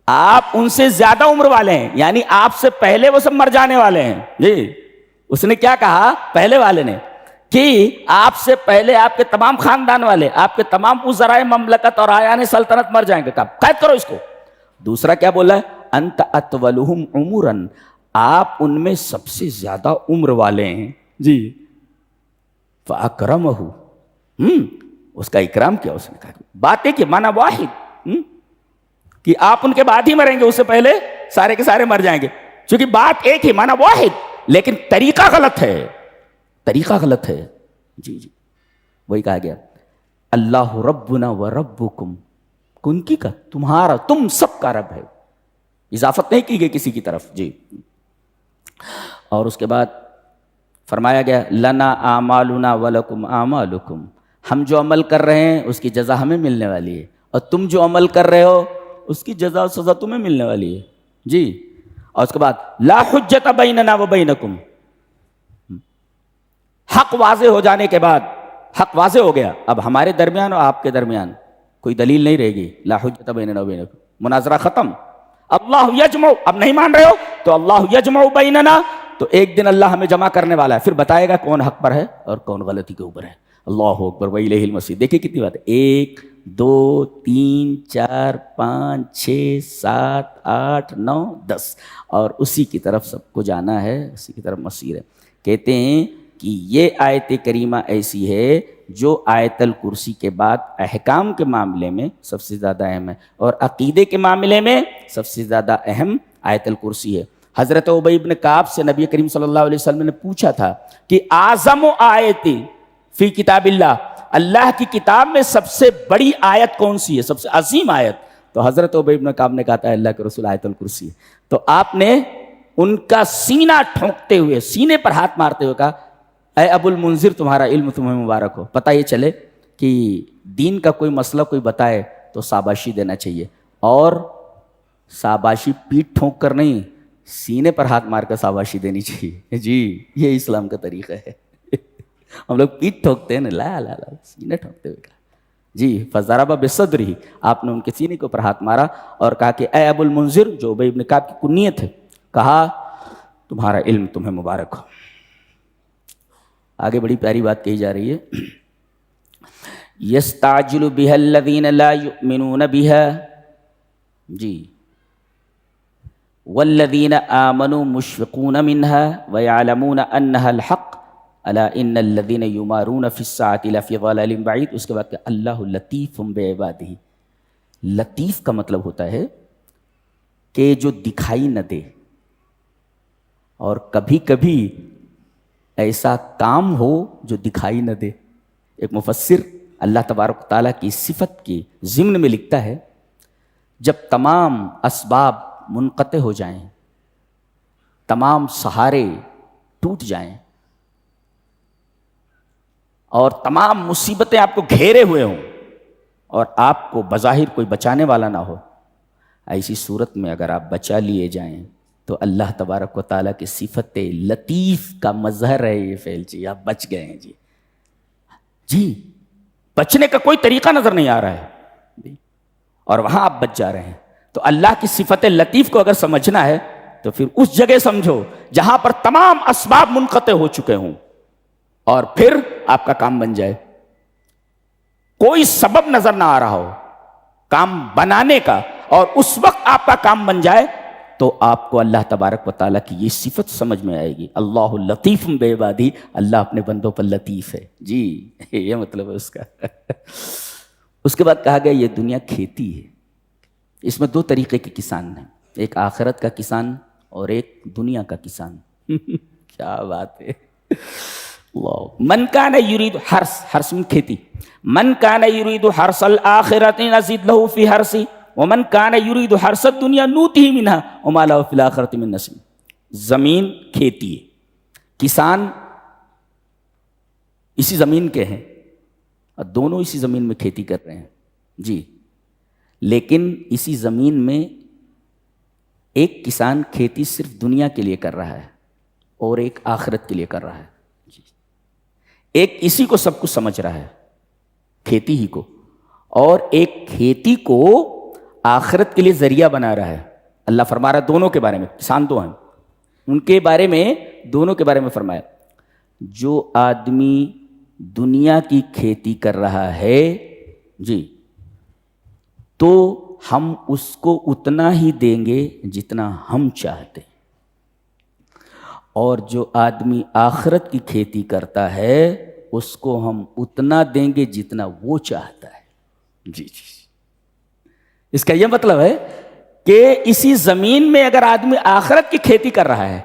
آپ ان سے زیادہ عمر والے ہیں، یعنی آپ سے پہلے وہ سب مر جانے والے ہیں. جی اس نے کیا کہا پہلے والے نے کہ آپ سے پہلے آپ کے تمام خاندان والے، آپ کے تمام وزرائے مملکت اور آیان سلطنت مر جائیں گے. کہا قید کرو اس کو. دوسرا کیا بولا ہے؟ انت اطولہم عمرا، آپ ان میں سب سے زیادہ عمر والے ہیں. جی فاکرمہ، اس کا اکرام کیا. اس نے کہا باتیں کہ مانا واحد، کہ آپ ان کے بعد ہی مریں گے، اس سے پہلے سارے کے سارے مر جائیں گے. چونکہ بات ایک ہی، مانا واحد، لیکن طریقہ غلط ہے، طریقہ غلط ہے. جی جی وہی کہا گیا اللہ ربنا و ربکم، کن کی کا تمہارا، تم سب کا رب ہے. اضافت نہیں کی گئی کسی کی طرف. جی اور اس کے بعد فرمایا گیا لنا اعمالنا ولکم اعمالکم، ہم جو عمل کر رہے ہیں اس کی جزا ہمیں ملنے والی ہے، اور تم جو عمل کر رہے ہو اس کی جزا و سزا تمہیں ملنے والی ہے. جی اور اس کے بعد لا حجت بیننا و بینکم، حق واضح ہو جانے کے بعد، حق واضح ہو گیا، اب ہمارے درمیان اور آپ کے درمیان کوئی دلیل نہیں رہے گی. لا حجت بیننا و بینکم، مناظرہ ختم. اللہ یجمع، اب نہیں مان رہے ہو تو اللہ یجمع بیننا، تو ایک دن اللہ ہمیں جمع کرنے والا ہے، پھر بتائے گا کون حق پر ہے اور کون غلطی کے اوپر ہے. اللہ اکبر و الیہ المصیر. دیکھیں کتنی بات ہے، 1 2 3 4 5 6 7 8 9 10، اور اسی کی طرف سب کو جانا ہے، اسی کی طرف مصیر ہے. کہتے ہیں کہ یہ آیت کریمہ ایسی ہے جو آیت الکرسی کے بعد احکام کے معاملے میں سب سے زیادہ اہم ہے، اور عقیدے کے معاملے میں سب سے زیادہ اہم آیت الکرسی ہے. حضرت ابی بن کعب سے نبی کریم صلی اللہ علیہ وسلم نے پوچھا تھا کہ اعظم آیت فی کتاب اللہ، اللہ کی کتاب میں سب سے بڑی آیت کون سی ہے، سب سے عظیم آیت؟ تو حضرت ابی بن کعب نے کہا تھا اللہ کے رسول آیت الکرسی ہے. تو آپ نے ان کا سینہ ٹھونکتے ہوئے، سینے پر ہاتھ مارتے ہوئے کہا اے ابو المنذر تمہارا علم تمہیں مبارک ہو، پتہ یہ چلے کہ دین کا کوئی مسئلہ کوئی بتائے تو شاباشی دینا چاہیے، اور شاباشی پیٹھ ٹھونک کر نہیں، سینے پر ہاتھ مار کر شاباشی دینی چاہیے. جی یہ اسلام کا طریقہ ہے. ہم لوگ پیٹھ ٹھوکتے ہیں نا، لا لا لا، سینے ٹھوکتے ہوئے کہا. جی فضرب بصدرہ، آپ نے ان کے سینے کے اوپر ہاتھ مارا اور کہا کہ اے ابو المنذر، جو ابی بن کعب کی کنیت ہے، کہا تمہارا علم تمہیں مبارک ہو. آگے بڑی پیاری بات کہی جا رہی ہے یستعجل بها الذین لا یؤمنون بها، جی والذین آمنوا مشفقون منها ویعلمون انها الحق الا ان الذین یمارون فی الساعة لفی ضلال بعید. اس کے بعد کہ اللہ لطیف بعبادہ. لطیف کا مطلب ہوتا ہے کہ جو دکھائی نہ دے، اور کبھی کبھی ایسا کام ہو جو دکھائی نہ دے. ایک مفسر اللہ تبارک و تعالیٰ کی صفت کی ضمن میں لکھتا ہے جب تمام اسباب منقطع ہو جائیں، تمام سہارے ٹوٹ جائیں، اور تمام مصیبتیں آپ کو گھیرے ہوئے ہوں، اور آپ کو بظاہر کوئی بچانے والا نہ ہو، ایسی صورت میں اگر آپ بچا لیے جائیں تو اللہ تبارک و تعالیٰ کی صفت لطیف کا مظہر ہے یہ فعل. جی آپ بچ گئے ہیں. جی جی بچنے کا کوئی طریقہ نظر نہیں آ رہا ہے، اور وہاں آپ بچ جا رہے ہیں. تو اللہ کی صفت لطیف کو اگر سمجھنا ہے تو پھر اس جگہ سمجھو جہاں پر تمام اسباب منقطع ہو چکے ہوں، اور پھر آپ کا کام بن جائے. کوئی سبب نظر نہ آ رہا ہو کام بنانے کا، اور اس وقت آپ کا کام بن جائے تو آپ کو اللہ تبارک و تعالیٰ کی یہ صفت سمجھ میں آئے گی. اللہ لطیف بعبادہ، اللہ اپنے بندوں پر لطیف ہے. جی یہ مطلب ہے اس کا. اس کے بعد کہا گیا یہ دنیا کھیتی ہے، اس میں دو طریقے کے کسان ہیں، ایک آخرت کا کسان اور ایک دنیا کا کسان۔ کیا بات ہے، اللہ۔ من کان یرید حرث من کھیتی، من کان یرید حرث الآخرۃ نزد له فی حرثہ ومن کان یرید حرث الدنیا نؤتہ منہا وما لہ فی الآخرۃ من نصیب۔ زمین کھیتی ہے، کسان اسی زمین کے ہیں اور دونوں اسی زمین میں کھیتی کر رہے ہیں جی، لیکن اسی زمین میں ایک کسان کھیتی صرف دنیا کے لیے کر رہا ہے اور ایک آخرت کے لیے کر رہا ہے جی۔ ایک اسی کو سب کچھ سمجھ رہا ہے، کھیتی ہی کو، اور ایک کھیتی کو آخرت کے لیے ذریعہ بنا رہا ہے۔ اللہ فرما رہا ہے دونوں کے بارے میں، کسان دو ہیں ان کے بارے میں، دونوں کے بارے میں فرمایا جو آدمی دنیا کی کھیتی کر رہا ہے جی تو ہم اس کو اتنا ہی دیں گے جتنا ہم چاہتے ہیں، اور جو آدمی آخرت کی کھیتی کرتا ہے اس کو ہم اتنا دیں گے جتنا وہ چاہتا ہے جی جی۔ اس کا یہ مطلب ہے کہ اسی زمین میں اگر آدمی آخرت کی کھیتی کر رہا ہے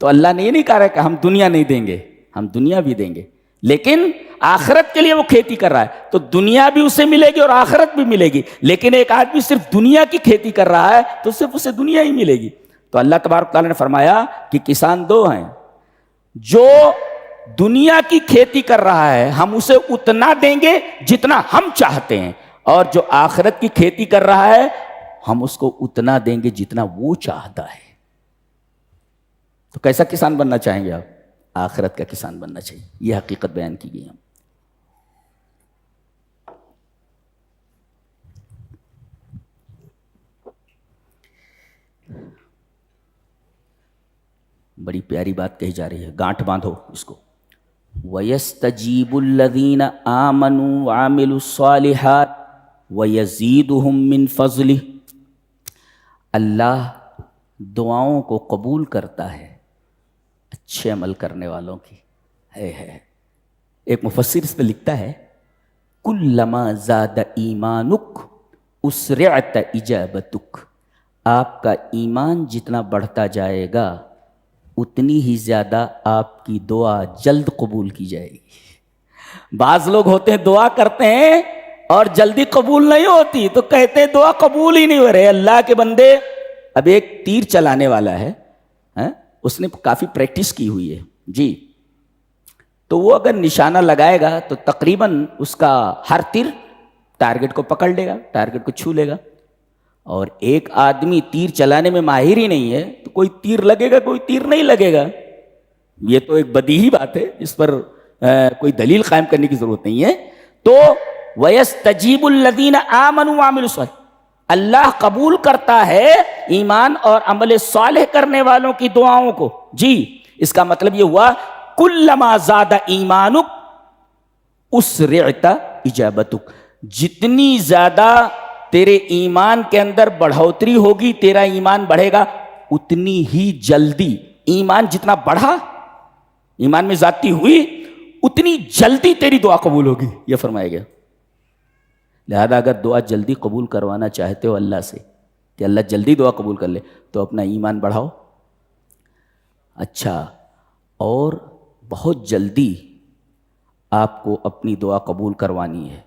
تو اللہ نے یہ نہیں کہا کہ ہم دنیا نہیں دیں گے، ہم دنیا بھی دیں گے، لیکن آخرت کے لیے وہ کھیتی کر رہا ہے تو دنیا بھی اسے ملے گی اور آخرت بھی ملے گی۔ لیکن ایک آدمی صرف دنیا کی کھیتی کر رہا ہے تو صرف اسے دنیا ہی ملے گی۔ تو اللہ تبارک تعالیٰ نے فرمایا کہ کسان دو ہیں، جو دنیا کی کھیتی کر رہا ہے ہم اسے اتنا دیں گے جتنا ہم چاہتے ہیں، اور جو آخرت کی کھیتی کر رہا ہے ہم اس کو اتنا دیں گے جتنا وہ چاہتا ہے۔ تو کیسا کسان بننا چاہیں گے آپ؟ آخرت کا کسان بننا چاہیے، یہ حقیقت بیان کی گئی ہے۔ بڑی پیاری بات کہی جا رہی ہے، گانٹھ باندھو اس کو۔ وَيَسْتَجِيبُ الَّذِينَ آمَنُوا وَعَمِلُوا الصَّالِحَاتِ وَيَزِيدُهُم مِّن فَضْلِهِ۔ اللہ دعاؤں کو قبول کرتا ہے اچھے عمل کرنے والوں کی ہے۔ ایک مفسر اس پہ لکھتا ہے کُلَّمَا زَادَ إِيمَانُكَ أُسْرِعْتَ إِجَابَتُكَ۔ آپ کا ایمان جتنا بڑھتا جائے گا اتنی ہی زیادہ آپ کی دعا جلد قبول کی جائے گی۔ بعض لوگ ہوتے ہیں دعا کرتے ہیں اور جلدی قبول نہیں ہوتی تو کہتے ہیں دعا قبول ہی نہیں ہو رہے۔ اللہ کے بندے، اب ایک تیر چلانے والا ہے، اس نے کافی پریکٹس کی ہوئی ہے جی، تو وہ اگر نشانہ لگائے گا تو تقریباً اس کا ہر تیر ٹارگٹ کو پکڑ لے گا، ٹارگٹ کو چھو لے گا۔ اور ایک آدمی تیر چلانے میں ماہر ہی نہیں ہے تو کوئی تیر لگے گا کوئی تیر نہیں لگے گا۔ یہ تو ایک بدیہی بات ہے، اس پر کوئی دلیل قائم کرنے کی ضرورت نہیں ہے۔ تو وَيَسْتَجِيبُ الَّذِينَ آمَنُوا وَعَمِلُوا الصَّالِحَاتِ، اللہ قبول کرتا ہے ایمان اور عمل صالح کرنے والوں کی دعاؤں کو جی۔ اس کا مطلب یہ ہوا کُلَّمَا زَادَ إِيمَانُكَ أُسْرِعْتَ إِجَابَتُكَ، جتنی زیادہ تیرے ایمان کے اندر بڑھوتری ہوگی، تیرا ایمان بڑھے گا، اتنی ہی جلدی ایمان جتنا بڑھا، ایمان میں زیادتی ہوئی، اتنی جلدی تیری دعا قبول ہوگی، یہ فرمایا گیا۔ لہذا اگر دعا جلدی قبول کروانا چاہتے ہو اللہ سے کہ اللہ جلدی دعا قبول کر لے تو اپنا ایمان بڑھاؤ۔ اچھا، اور بہت جلدی آپ کو اپنی دعا قبول کروانی ہے،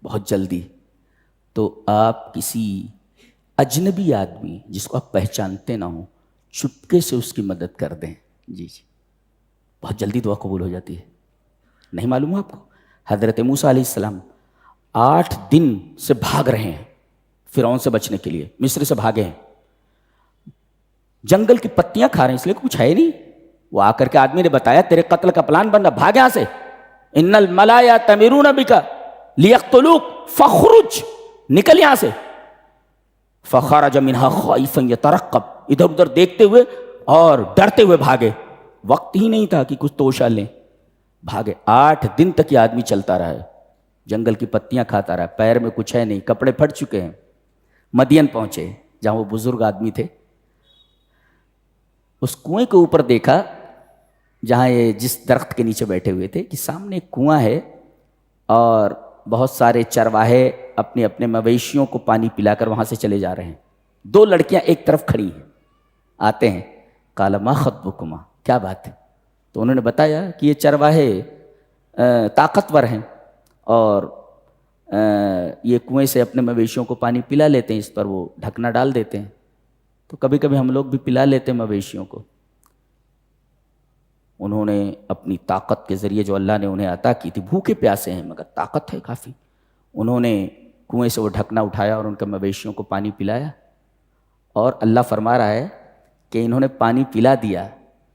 بہت جلدی، تو آپ کسی اجنبی آدمی جس کو آپ پہچانتے نہ ہوں چپکے سے اس کی مدد کر دیں جی جی، بہت جلدی دعا قبول ہو جاتی ہے۔ نہیں معلوم ہے آپ کو؟ حضرت موسیٰ علیہ السلام 8 دن سے بھاگ رہے ہیں فرعون سے بچنے کے لیے، مصر سے بھاگے ہیں، جنگل کی پتیاں کھا رہے ہیں اس لیے کچھ ہے نہیں۔ وہ آ کر کے آدمی نے بتایا تیرے قتل کا پلان بن رہا، بھاگ یہاں سے، ان الملا یأتمرون بک لیقتلوک فاخرج، نکل یہاں سے۔ فخرج منها خائفا یترقب، ادھر ادھر دیکھتے ہوئے اور ڈرتے ہوئے بھاگے، وقت ہی نہیں تھا کہ کچھ توشہ لیں، بھاگے۔ 8 دن تک یہ آدمی چلتا رہا ہے، جنگل کی پتیاں کھاتا رہا، پیر میں کچھ ہے نہیں، کپڑے پھٹ چکے ہیں۔ مدین پہنچے جہاں وہ بزرگ آدمی تھے، اس کنویں کے اوپر دیکھا جہاں یہ جس درخت کے نیچے بیٹھے ہوئے تھے کہ سامنے ایک کنواں ہے اور بہت سارے چرواہے اپنے اپنے مویشیوں کو پانی پلا کر وہاں سے چلے جا رہے ہیں. 2 لڑکیاں ایک طرف کھڑی ہیں, آتے ہیں, قال ما خطبکما, کیا بات ہے؟ تو انہوں نے بتایا کہ یہ چرواہے طاقتور ہیں اور یہ کنویں سے اپنے مویشیوں کو پانی پلا لیتے ہیں, اس پر وہ ڈھکنا ڈال دیتے ہیں, تو کبھی کبھی ہم لوگ بھی پلا لیتے ہیں مویشیوں کو. انہوں نے اپنی طاقت کے ذریعے جو اللہ نے انہیں عطا کی تھی, بھوکے پیاسے ہیں مگر طاقت ہے کافی, انہوں نے کنویں سے وہ ڈھکنا اٹھایا اور ان کے مویشیوں کو پانی پلایا. اور اللہ فرما رہا ہے کہ انہوں نے پانی پلا دیا,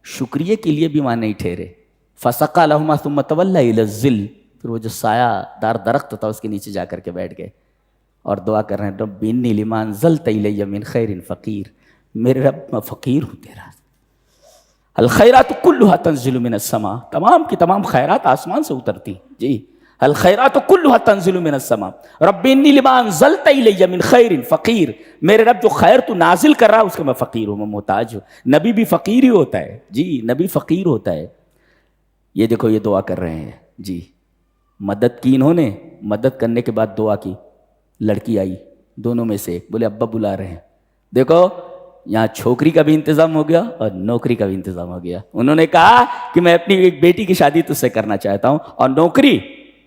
شکریہ کے لیے بھی وہاں نہیں ٹھہرے. فسقى لهما ثم تولى الى الظل, پھر وہ جو سایہ دار درخت تھا اس کے نیچے جا کر کے بیٹھ گئے اور دعا کر رہے ہیں, رب انی لما انزلت الی من خیر فقیر, میرے رب میں فقیر ہوں تیرا. الخیرات کلها تنزل من السماء, تمام کی تمام خیرات آسمان سے اترتی. جی, الخیرات کلها تنزل من السماء, رب انی لما انزلت الی من خیر فقیر, میرے رب جو خیر تو نازل کر رہا اس کا میں فقیر ہوں, میں محتاج ہوں. نبی بھی فقیر ہی ہوتا ہے. جی, نبی فقیر ہوتا ہے. یہ دیکھو یہ دعا کر رہے ہیں. جی, مدد کی انہوں نے, مدد کرنے کے بعد دعا کی, لڑکی آئی, دونوں میں سے ایک, بولے ابا بلا رہے ہیں. دیکھو یہاں چھوکری کا بھی انتظام ہو گیا اور نوکری کا بھی انتظام ہو گیا. انہوں نے کہا کہ میں اپنی ایک بیٹی کی شادی تجھ سے کرنا چاہتا ہوں, اور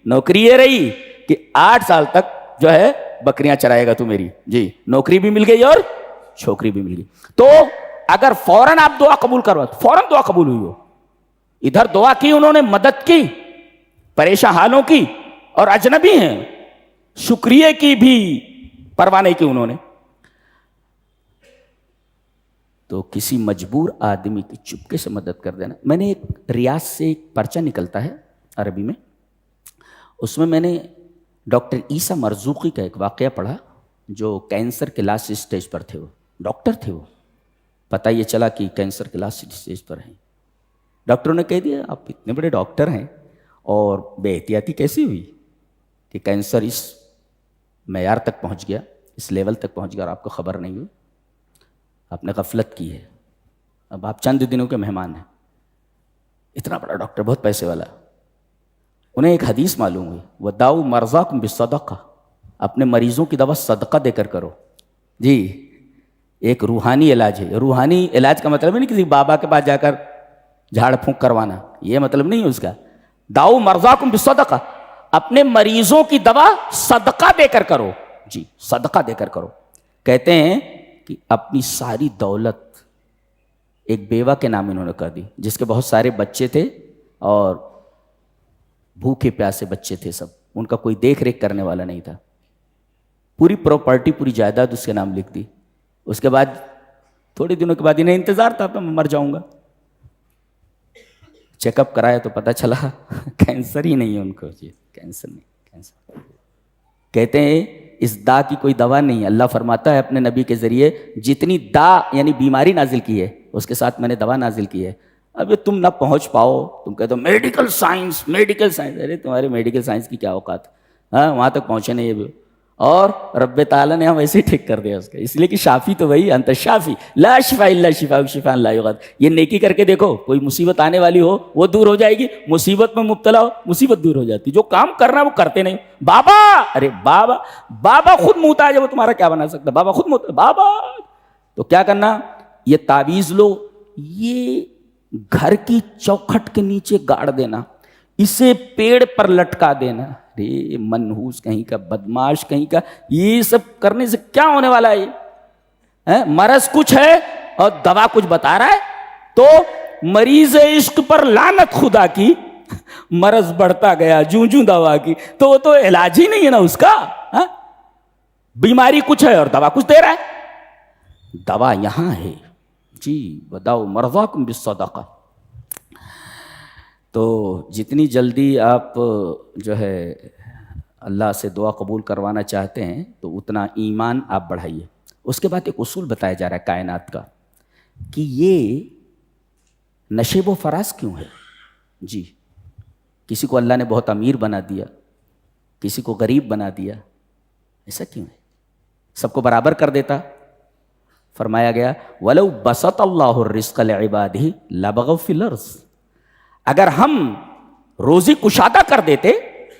نوکری یہ رہی کہ 8 سال تک جو ہے بکریاں چرائے گا تو میری. جی, نوکری بھی مل گئی اور چھوکری بھی مل گئی. تو اگر فوراً آپ دعا قبول کروا تو فوراً دعا قبول ہوئی ہو. ادھر دعا کی انہوں نے, مدد کی, پریشان حالوں کی, اور اجنبی ہیں, شکریہ کی بھی پرواہ نہیں کی انہوں نے. تو کسی مجبور آدمی کی چپکے سے مدد کر دینا. میں نے ایک ریاض سے ایک پرچہ نکلتا ہے عربی میں, اس میں نے ڈاکٹر عیسیٰ مرزوقی کا ایک واقعہ پڑھا, جو کینسر کے لاسٹ اسٹیج پر تھے. وہ ڈاکٹر تھے, وہ پتہ یہ چلا کہ کینسر کے لاسٹ اسٹیج پر ہیں. ڈاکٹروں نے کہہ دیا آپ اتنے بڑے ڈاکٹر ہیں اور بے احتیاطی کیسی ہوئی کہ کینسر اس معیار تک پہنچ گیا, اس لیول تک پہنچ گیا اور آپ کو خبر نہیں ہوئی, آپ نے غفلت کی ہے, اب آپ چند دنوں کے مہمان ہیں. اتنا بڑا ڈاکٹر, بہت پیسے والا. انہیں ایک حدیث معلوم ہوئی, وَدَاوُ مَرْضَاكُمْ بِالصَّدَقَةِ, اپنے مریضوں کی دوا صدقہ دے کر کرو. جی, ایک روحانی علاج ہے. روحانی علاج کا مطلب نہیں کسی بابا کے پاس جا کر جھاڑ پھونک کروانا, یہ مطلب نہیں ہے اس کا. داؤ مرضاکم بالصدقہ, اپنے مریضوں کی دوا صدقہ دے کر کرو. جی, صدقہ دے کر کرو. کہتے ہیں کہ اپنی ساری دولت ایک بیوہ کے نام انہوں نے کر دی, جس کے بہت سارے بچے تھے اور بھوکے پیاسے بچے تھے سب, ان کا کوئی دیکھ ریکھ کرنے والا نہیں تھا. پوری پراپرٹی, پوری جائیداد اس کے نام لکھ دی. اس کے بعد تھوڑے دنوں کے بعد انہیں انتظار تھا میں مر جاؤں گا. چیک اپ کرایا تو پتہ چلا کینسر ہی نہیں ہے ان کو. جی, کینسر نہیں, کینسر. کہتے ہیں اس دا کی کوئی دوا نہیں. اللہ فرماتا ہے اپنے نبی کے ذریعے, جتنی دا یعنی بیماری نازل کی ہے اس کے ساتھ میں نے دوا نازل کی ہے. اب یہ تم نہ پہنچ پاؤ, تم کہتے ہو میڈیکل سائنس, ارے تمہارے میڈیکل سائنس کی کیا اوقات, ہاں وہاں تک پہنچے نہیں. یہ بھی اور رب تعالیٰ نے ہم ایسے ہی ٹھیک کر دیا اس کا, اس لیے کہ شافی تو وہی, انت شافی لا شفاء الا شفاء شفاء لا یغادر. یہ نیکی کر کے دیکھو, کوئی مصیبت آنے والی ہو وہ دور ہو جائے گی, مصیبت میں مبتلا ہو مصیبت دور ہو جاتی. جو کام کرنا وہ کرتے نہیں. بابا, ارے بابا خود محتاج ہے, وہ تمہارا کیا بنا سکتا, بابا خود محتاج. بابا تو کیا کرنا, یہ تعویذ لو, یہ گھر کی چوکھٹ کے نیچے گاڑ دینا, اسے پیڑ پر لٹکا دینا. ارے منحوس کہیں کا, بدماش کہیں کا, یہ سب کرنے سے کیا ہونے والا ہے؟ مرض کچھ ہے اور دوا کچھ بتا رہا ہے. تو مریض عشق پر لعنت خدا کی, مرض بڑھتا گیا جوں جوں دوا کی, تو وہ تو علاج ہی نہیں ہے نا اس کا. بیماری کچھ ہے اور دوا کچھ دے رہا ہے. دوا یہاں ہے. جی, بداؤ مرضاکم بالصدقہ. تو جتنی جلدی آپ جو ہے اللہ سے دعا قبول کروانا چاہتے ہیں تو اتنا ایمان آپ بڑھائیے. اس کے بعد ایک اصول بتایا جا رہا ہے کائنات کا کہ یہ نشیب و فراز کیوں ہے. جی, کسی کو اللہ نے بہت امیر بنا دیا, کسی کو غریب بنا دیا, ایسا کیوں ہے؟ سب کو برابر کر دیتا. فرمایا گیا وَلَوْ بَسَطَ اللَّهُ الرِّزْقَ لِعِبَادِهِ لَبَغَوْا فِي الْأَرْضِ, اگر ہم روزی کشادہ کر دیتے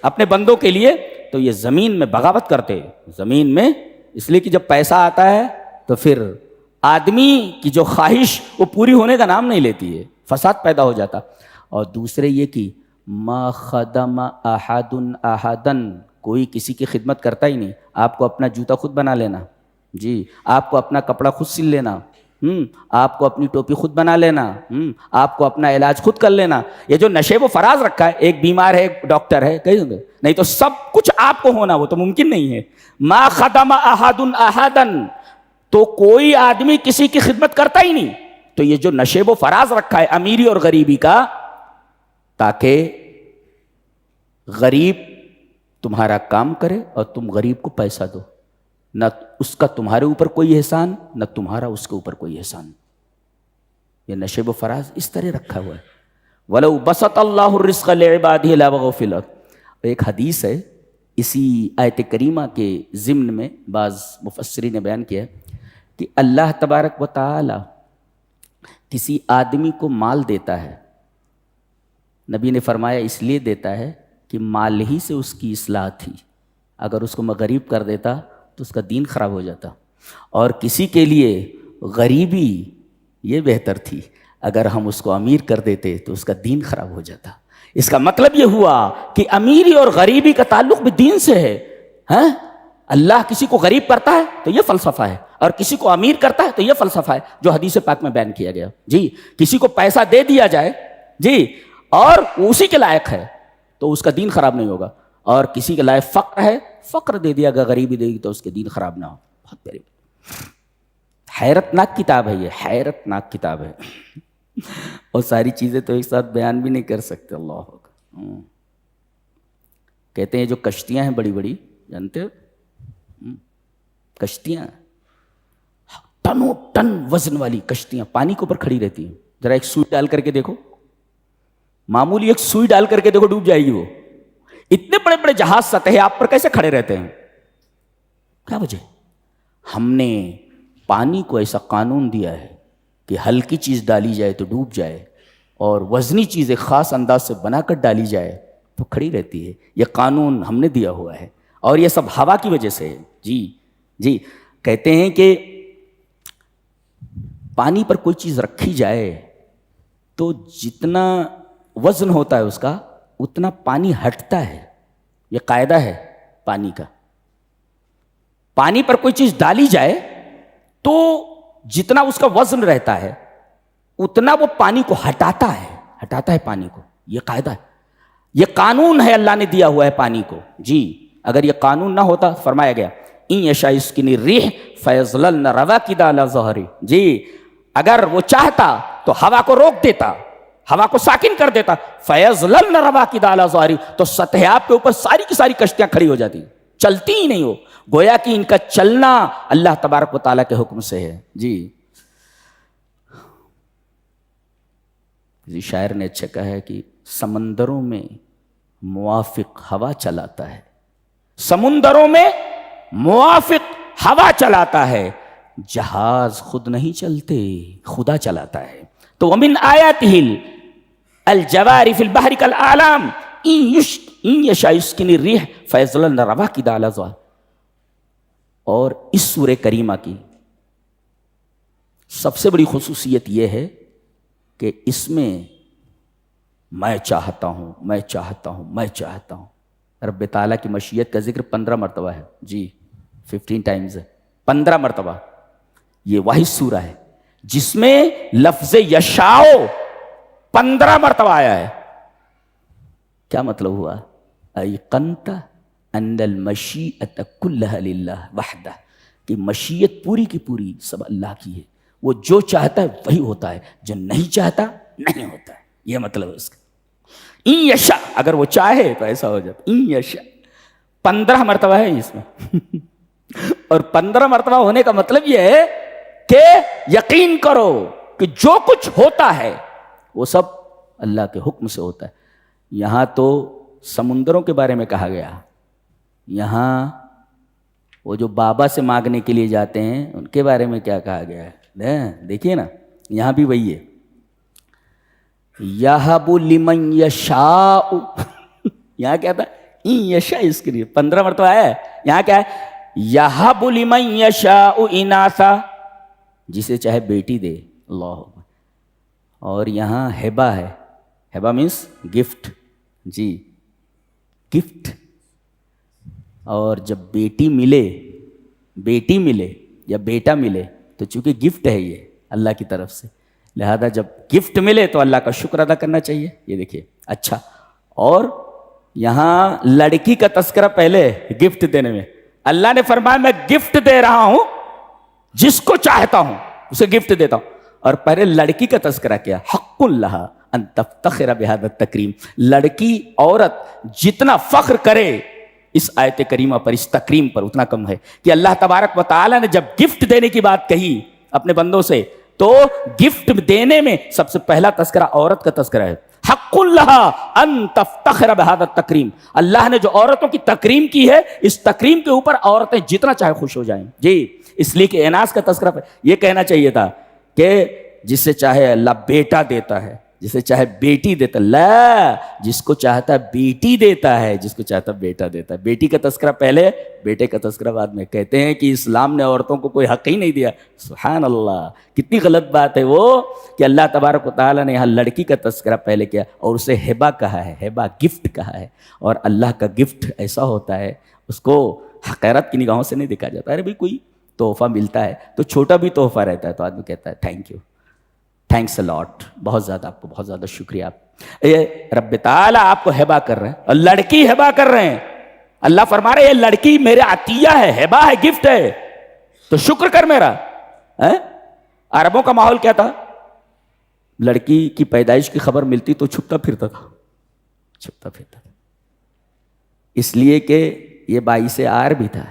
اپنے بندوں کے لیے تو یہ زمین میں بغاوت کرتے، زمین میں، اس لیے کہ جب پیسہ آتا ہے تو پھر آدمی کی جو خواہش وہ پوری ہونے کا نام نہیں لیتی ہے، فساد پیدا ہو جاتا۔ اور دوسرے یہ کہ ما خدم احد احدا، کوئی کسی کی خدمت کرتا ہی نہیں۔ آپ کو اپنا جوتا خود بنا لینا، جی، آپ کو اپنا کپڑا خود سل لینا، آپ کو اپنی ٹوپی خود بنا لینا، آپ کو اپنا علاج خود کر لینا۔ یہ جو نشیب و فراز رکھا ہے، ایک بیمار ہے ایک ڈاکٹر ہے، کہیں گے نہیں تو سب کچھ آپ کو ہونا، وہ تو ممکن نہیں ہے۔ ما خدم احد احدا، تو کوئی آدمی کسی کی خدمت کرتا ہی نہیں۔ تو یہ جو نشیب و فراز رکھا ہے امیری اور غریبی کا، تاکہ غریب تمہارا کام کرے اور تم غریب کو پیسہ دو، نہ اس کا تمہارے اوپر کوئی احسان، نہ تمہارا اس کے اوپر کوئی احسان۔ یہ نشیب و فراز اس طرح رکھا ہوا ہے۔ وَلَوْ بَسَطَ اللَّهُ الرِّزْقَ لِعِبَادِهِ لَبَغَوْا فِي الْأَرْضِ۔ ایک حدیث ہے اسی آیت کریمہ کے ضمن میں، بعض مفسرین نے بیان کیا کہ اللہ تبارک و تعالی کسی آدمی کو مال دیتا ہے، نبی نے فرمایا اس لیے دیتا ہے کہ مال ہی سے اس کی اصلاح تھی، اگر اس کو میں غریب کر دیتا تو اس کا دین خراب ہو جاتا، اور کسی کے لیے غریبی یہ بہتر تھی، اگر ہم اس کو امیر کر دیتے تو اس کا دین خراب ہو جاتا۔ اس کا مطلب یہ ہوا کہ امیری اور غریبی کا تعلق بھی دین سے ہے۔ ہاں، اللہ کسی کو غریب کرتا ہے تو یہ فلسفہ ہے، اور کسی کو امیر کرتا ہے تو یہ فلسفہ ہے جو حدیث پاک میں بیان کیا گیا۔ جی، کسی کو پیسہ دے دیا جائے جی اور اسی کے لائق ہے تو اس کا دین خراب نہیں ہوگا، اور کسی کے لائق فقر ہے، فقر دے دیا گا، غریبی دے گی تو اس کے دین خراب نہ ہو۔ بہت پیاری، حیرت ناک کتاب ہے یہ، حیرت ناک کتاب ہے، اور ساری چیزیں تو ایک ساتھ بیان بھی نہیں کر سکتے۔ اللہ اکبر۔ کہتے ہیں جو کشتیاں ہیں بڑی بڑی، جانتے ہو کشتیاں، ٹنوں ٹن وزن والی کشتیاں پانی کے اوپر کھڑی رہتی ہیں، ذرا ایک سوئی ڈال کر کے دیکھو، معمولی ایک سوئی ڈال کر کے دیکھو ڈوب جائے گی وہ۔ اتنے بڑے بڑے جہاز سطح آپ پر کیسے کھڑے رہتے ہیں؟ کیا وجہ؟ ہم نے پانی کو ایسا قانون دیا ہے کہ ہلکی چیز ڈالی جائے تو ڈوب جائے، اور وزنی چیز ایک خاص انداز سے بنا کر ڈالی جائے تو کھڑی رہتی ہے۔ یہ قانون ہم نے دیا ہوا ہے، اور یہ سب ہوا کی وجہ سے ہے۔ جی، کہتے ہیں کہ پانی پر کوئی چیز رکھی جائے تو جتنا وزن ہوتا ہے اس کا اتنا پانی ہٹتا ہے، یہ قاعدہ ہے پانی کا۔ پانی پر کوئی چیز ڈالی جائے تو جتنا اس کا وزن رہتا ہے اتنا وہ پانی کو ہٹاتا ہے پانی کو، یہ قاعدہ ہے، یہ قانون ہے اللہ نے دیا ہوا ہے پانی کو۔ جی، اگر یہ قانون نہ ہوتا، فرمایا گیا ان یشاء یسکن الريح فیظللن رواکد علی ظہرہ، جی اگر وہ چاہتا تو ہوا کو روک دیتا، ہوا کو ساکن کر دیتا، فیظللن رواکد علی ظہرہ، تو سطح آپ کے اوپر ساری کی ساری کشتیاں کھڑی ہو جاتی، چلتی ہی نہیں ہو، گویا کہ ان کا چلنا اللہ تبارک و تعالیٰ کے حکم سے ہے۔ جی، شاعر نے اچھا کہا ہے کہ سمندروں میں موافق ہوا چلاتا ہے، سمندروں میں موافق ہوا چلاتا ہے، جہاز خود نہیں چلتے، خدا چلاتا ہے۔ تو ومن آیاتہ الجوار فی البحر کالاعلام ان یشاء یسکن الريح فیظللن رواکد علی ظہرہ۔ اور اس سورہ کریمہ کی سب سے بڑی خصوصیت یہ ہے کہ اس میں میں چاہتا ہوں، میں چاہتا ہوں، میں چاہتا ہوں، رب تعالیٰ کی مشیت کا ذکر 15 مرتبہ ہے۔ جی، 15 ٹائمز ہے، 15 مرتبہ۔ یہ واحد سورہ ہے جس میں لفظ یشاء 15 مرتبہ آیا ہے۔ کیا مطلب ہوا؟ ایقنت ان المشیئۃ کلھا للہ وحدہ، کہ مشیت پوری کی پوری سب اللہ کی ہے، وہ جو چاہتا ہے وہی ہوتا ہے، جو نہیں چاہتا نہیں ہوتا ہے، یہ مطلب ہے اس کا۔ ان یشاء، اگر وہ چاہے تو ایسا ہو جاتا، ان یشاء 15 مرتبہ ہے اس میں، اور 15 مرتبہ ہونے کا مطلب یہ ہے کہ یقین کرو کہ جو کچھ ہوتا ہے وہ سب اللہ کے حکم سے ہوتا ہے۔ یہاں تو سمندروں کے بارے میں کہا گیا، یہاں وہ جو بابا سے مانگنے کے لیے جاتے ہیں ان کے بارے میں کیا کہا گیا ہے؟ دیکھیے نا، یہاں بھی وہی ہے، یہب لمن یشاء، یہاں کیا تھا؟ این یشاء اس کے لیے 15 مرتبہ آیا ہے. یہاں کیا ہے؟ یہب لمن یشاء اناثا، جسے چاہے بیٹی دے. اللہ. اور یہاں ہبہ ہے. ہبہ مینس گفٹ. جی گفٹ. اور جب بیٹی ملے یا بیٹا ملے تو چونکہ گفٹ ہے یہ اللہ کی طرف سے، لہذا جب گفٹ ملے تو اللہ کا شکر ادا کرنا چاہیے. یہ دیکھیے. اچھا، اور یہاں لڑکی کا تذکرہ پہلے گفٹ دینے میں. اللہ نے فرمایا میں گفٹ دے رہا ہوں جس کو چاہتا ہوں اسے گفٹ دیتا ہوں. اور پہلے لڑکی کا تذکرہ کیا. حق لہا ان تفتخر بہذا التکریم. لڑکی عورت جتنا فخر کرے اس آیت کریمہ پر، اس تکریم پر، اتنا کم ہے کہ اللہ تبارک و تعالی نے جب گفٹ دینے کی بات کہی اپنے بندوں سے تو گفٹ دینے میں سب سے پہلا تذکرہ عورت کا تذکرہ ہے. حق لہا ان تفتخر بہذا التکریم. اللہ نے جو عورتوں کی تکریم کی ہے، اس تکریم کے اوپر عورتیں جتنا چاہے خوش ہو جائیں. جی اس لیے کہ اناث کا تذکرہ یہ کہنا چاہیے تھا کہ جسے چاہے اللہ بیٹا دیتا ہے، جسے چاہے بیٹی دیتا ہے. لا، جس کو چاہتا ہے بیٹی دیتا ہے، جس کو چاہتا ہے بیٹا دیتا ہے. بیٹی کا تذکرہ پہلے، بیٹے کا تذکرہ بعد میں. کہتے ہیں کہ اسلام نے عورتوں کو کوئی حق ہی نہیں دیا. سبحان اللہ، کتنی غلط بات ہے وہ کہ اللہ تبارک و تعالیٰ نے یہاں لڑکی کا تذکرہ پہلے کیا اور اسے ہبہ کہا ہے. ہبہ گفٹ کہا ہے. اور اللہ کا گفٹ ایسا ہوتا ہے اس کو حقیرت کی نگاہوں سے نہیں دیکھا جاتا. ارے بھائی کوئی تحفہ ملتا ہے تو چھوٹا بھی تحفہ رہتا ہے تو آدمی کہتا ہے تھینک یو، تھینکس اے لاٹ، بہت زیادہ، آپ کو بہت زیادہ شکریہ. یہ رب تعالیٰ آپ کو ہبہ کر رہے ہیں اور لڑکی ہبہ کر رہے ہیں. اللہ فرما رہے یہ لڑکی میرے عطیہ ہے، ہبہ ہے، گفٹ ہے، تو شکر کر میرا. عربوں کا ماحول کیا تھا؟ لڑکی کی پیدائش کی خبر ملتی تو چھپتا پھرتا تھا. اس لیے کہ یہ باعث عار بھی تھا.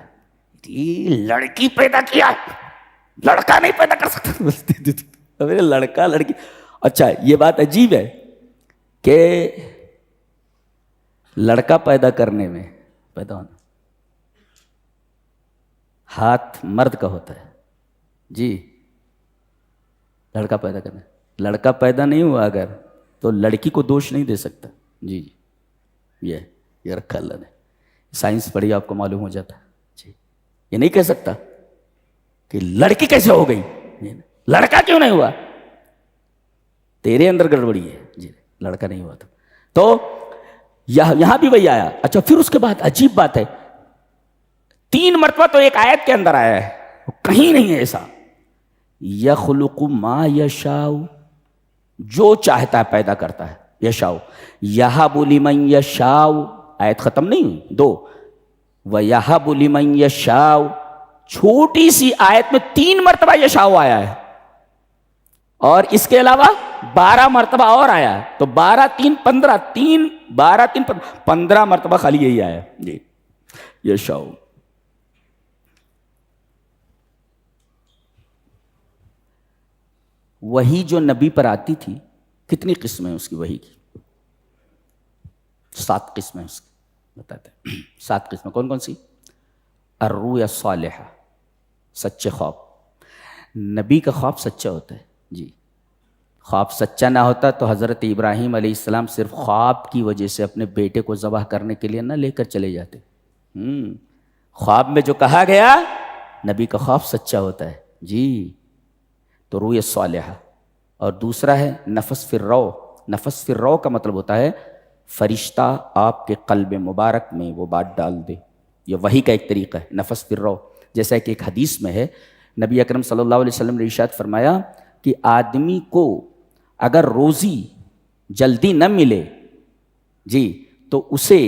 لڑکی پیدا کیا، لڑکا نہیں پیدا کر سکتا. میرے لڑکا لڑکی. اچھا یہ بات عجیب ہے کہ لڑکا پیدا کرنے میں، پیدا ہونا، ہاتھ مرد کا ہوتا ہے. جی لڑکا پیدا کرنا، لڑکا پیدا نہیں ہوا اگر تو لڑکی کو دوش نہیں دے سکتا. جی یہ رکھا اللہ نے. سائنس پڑھی آپ کو معلوم ہو جاتا. جی یہ نہیں کہہ سکتا کہ لڑکی کیسے ہو گئی، لڑکا کیوں نہیں ہوا، تیرے اندر گڑبڑی ہے. جی لڑکا نہیں ہوا تو یہاں بھی وہی آیا. اچھا پھر اس کے بعد عجیب بات ہے، 3 مرتبہ تو ایک آیت کے اندر آیا ہے، کہیں نہیں ہے ایسا. یخلق ما یشاء، جو چاہتا ہے پیدا کرتا ہے. یشاء، یہب لمن یشاء، آیت ختم نہیں ہوئی. 2 وَيَهَبُ لِمَن يَشَاءُ، چھوٹی سی آیت میں 3 مرتبہ یشاء آیا ہے اور اس کے علاوہ 12 مرتبہ اور آیا ہے. تو 12 3 15، 3 12 3 15 مرتبہ خالی یہی آیا. جی یشاء. وہی جو نبی پر آتی تھی، کتنی قسمیں اس کی وحی کی؟ 7 قسمیں اس کی بتاتے ہیں. 7 قسمیں کون کون سی؟ الرؤیا الصالحہ، سچے خواب. نبی کا خواب سچا ہوتا ہے. جی خواب سچا نہ ہوتا تو حضرت ابراہیم علیہ السلام صرف خواب کی وجہ سے اپنے بیٹے کو ذبح کرنے کے لیے نہ لے کر چلے جاتے. خواب میں جو کہا گیا نبی کا خواب سچا ہوتا ہے. جی تو رؤیا صالحہ. اور دوسرا ہے نفس فی الروع. نفس فی الروع کا مطلب ہوتا ہے فرشتہ آپ کے قلب مبارک میں وہ بات ڈال دے. یہ وحی کا ایک طریقہ ہے نفس فی الروع. جیسا کہ ایک حدیث میں ہے، نبی اکرم صلی اللہ علیہ وسلم نے ارشاد فرمایا کہ آدمی کو اگر روزی جلدی نہ ملے جی تو اسے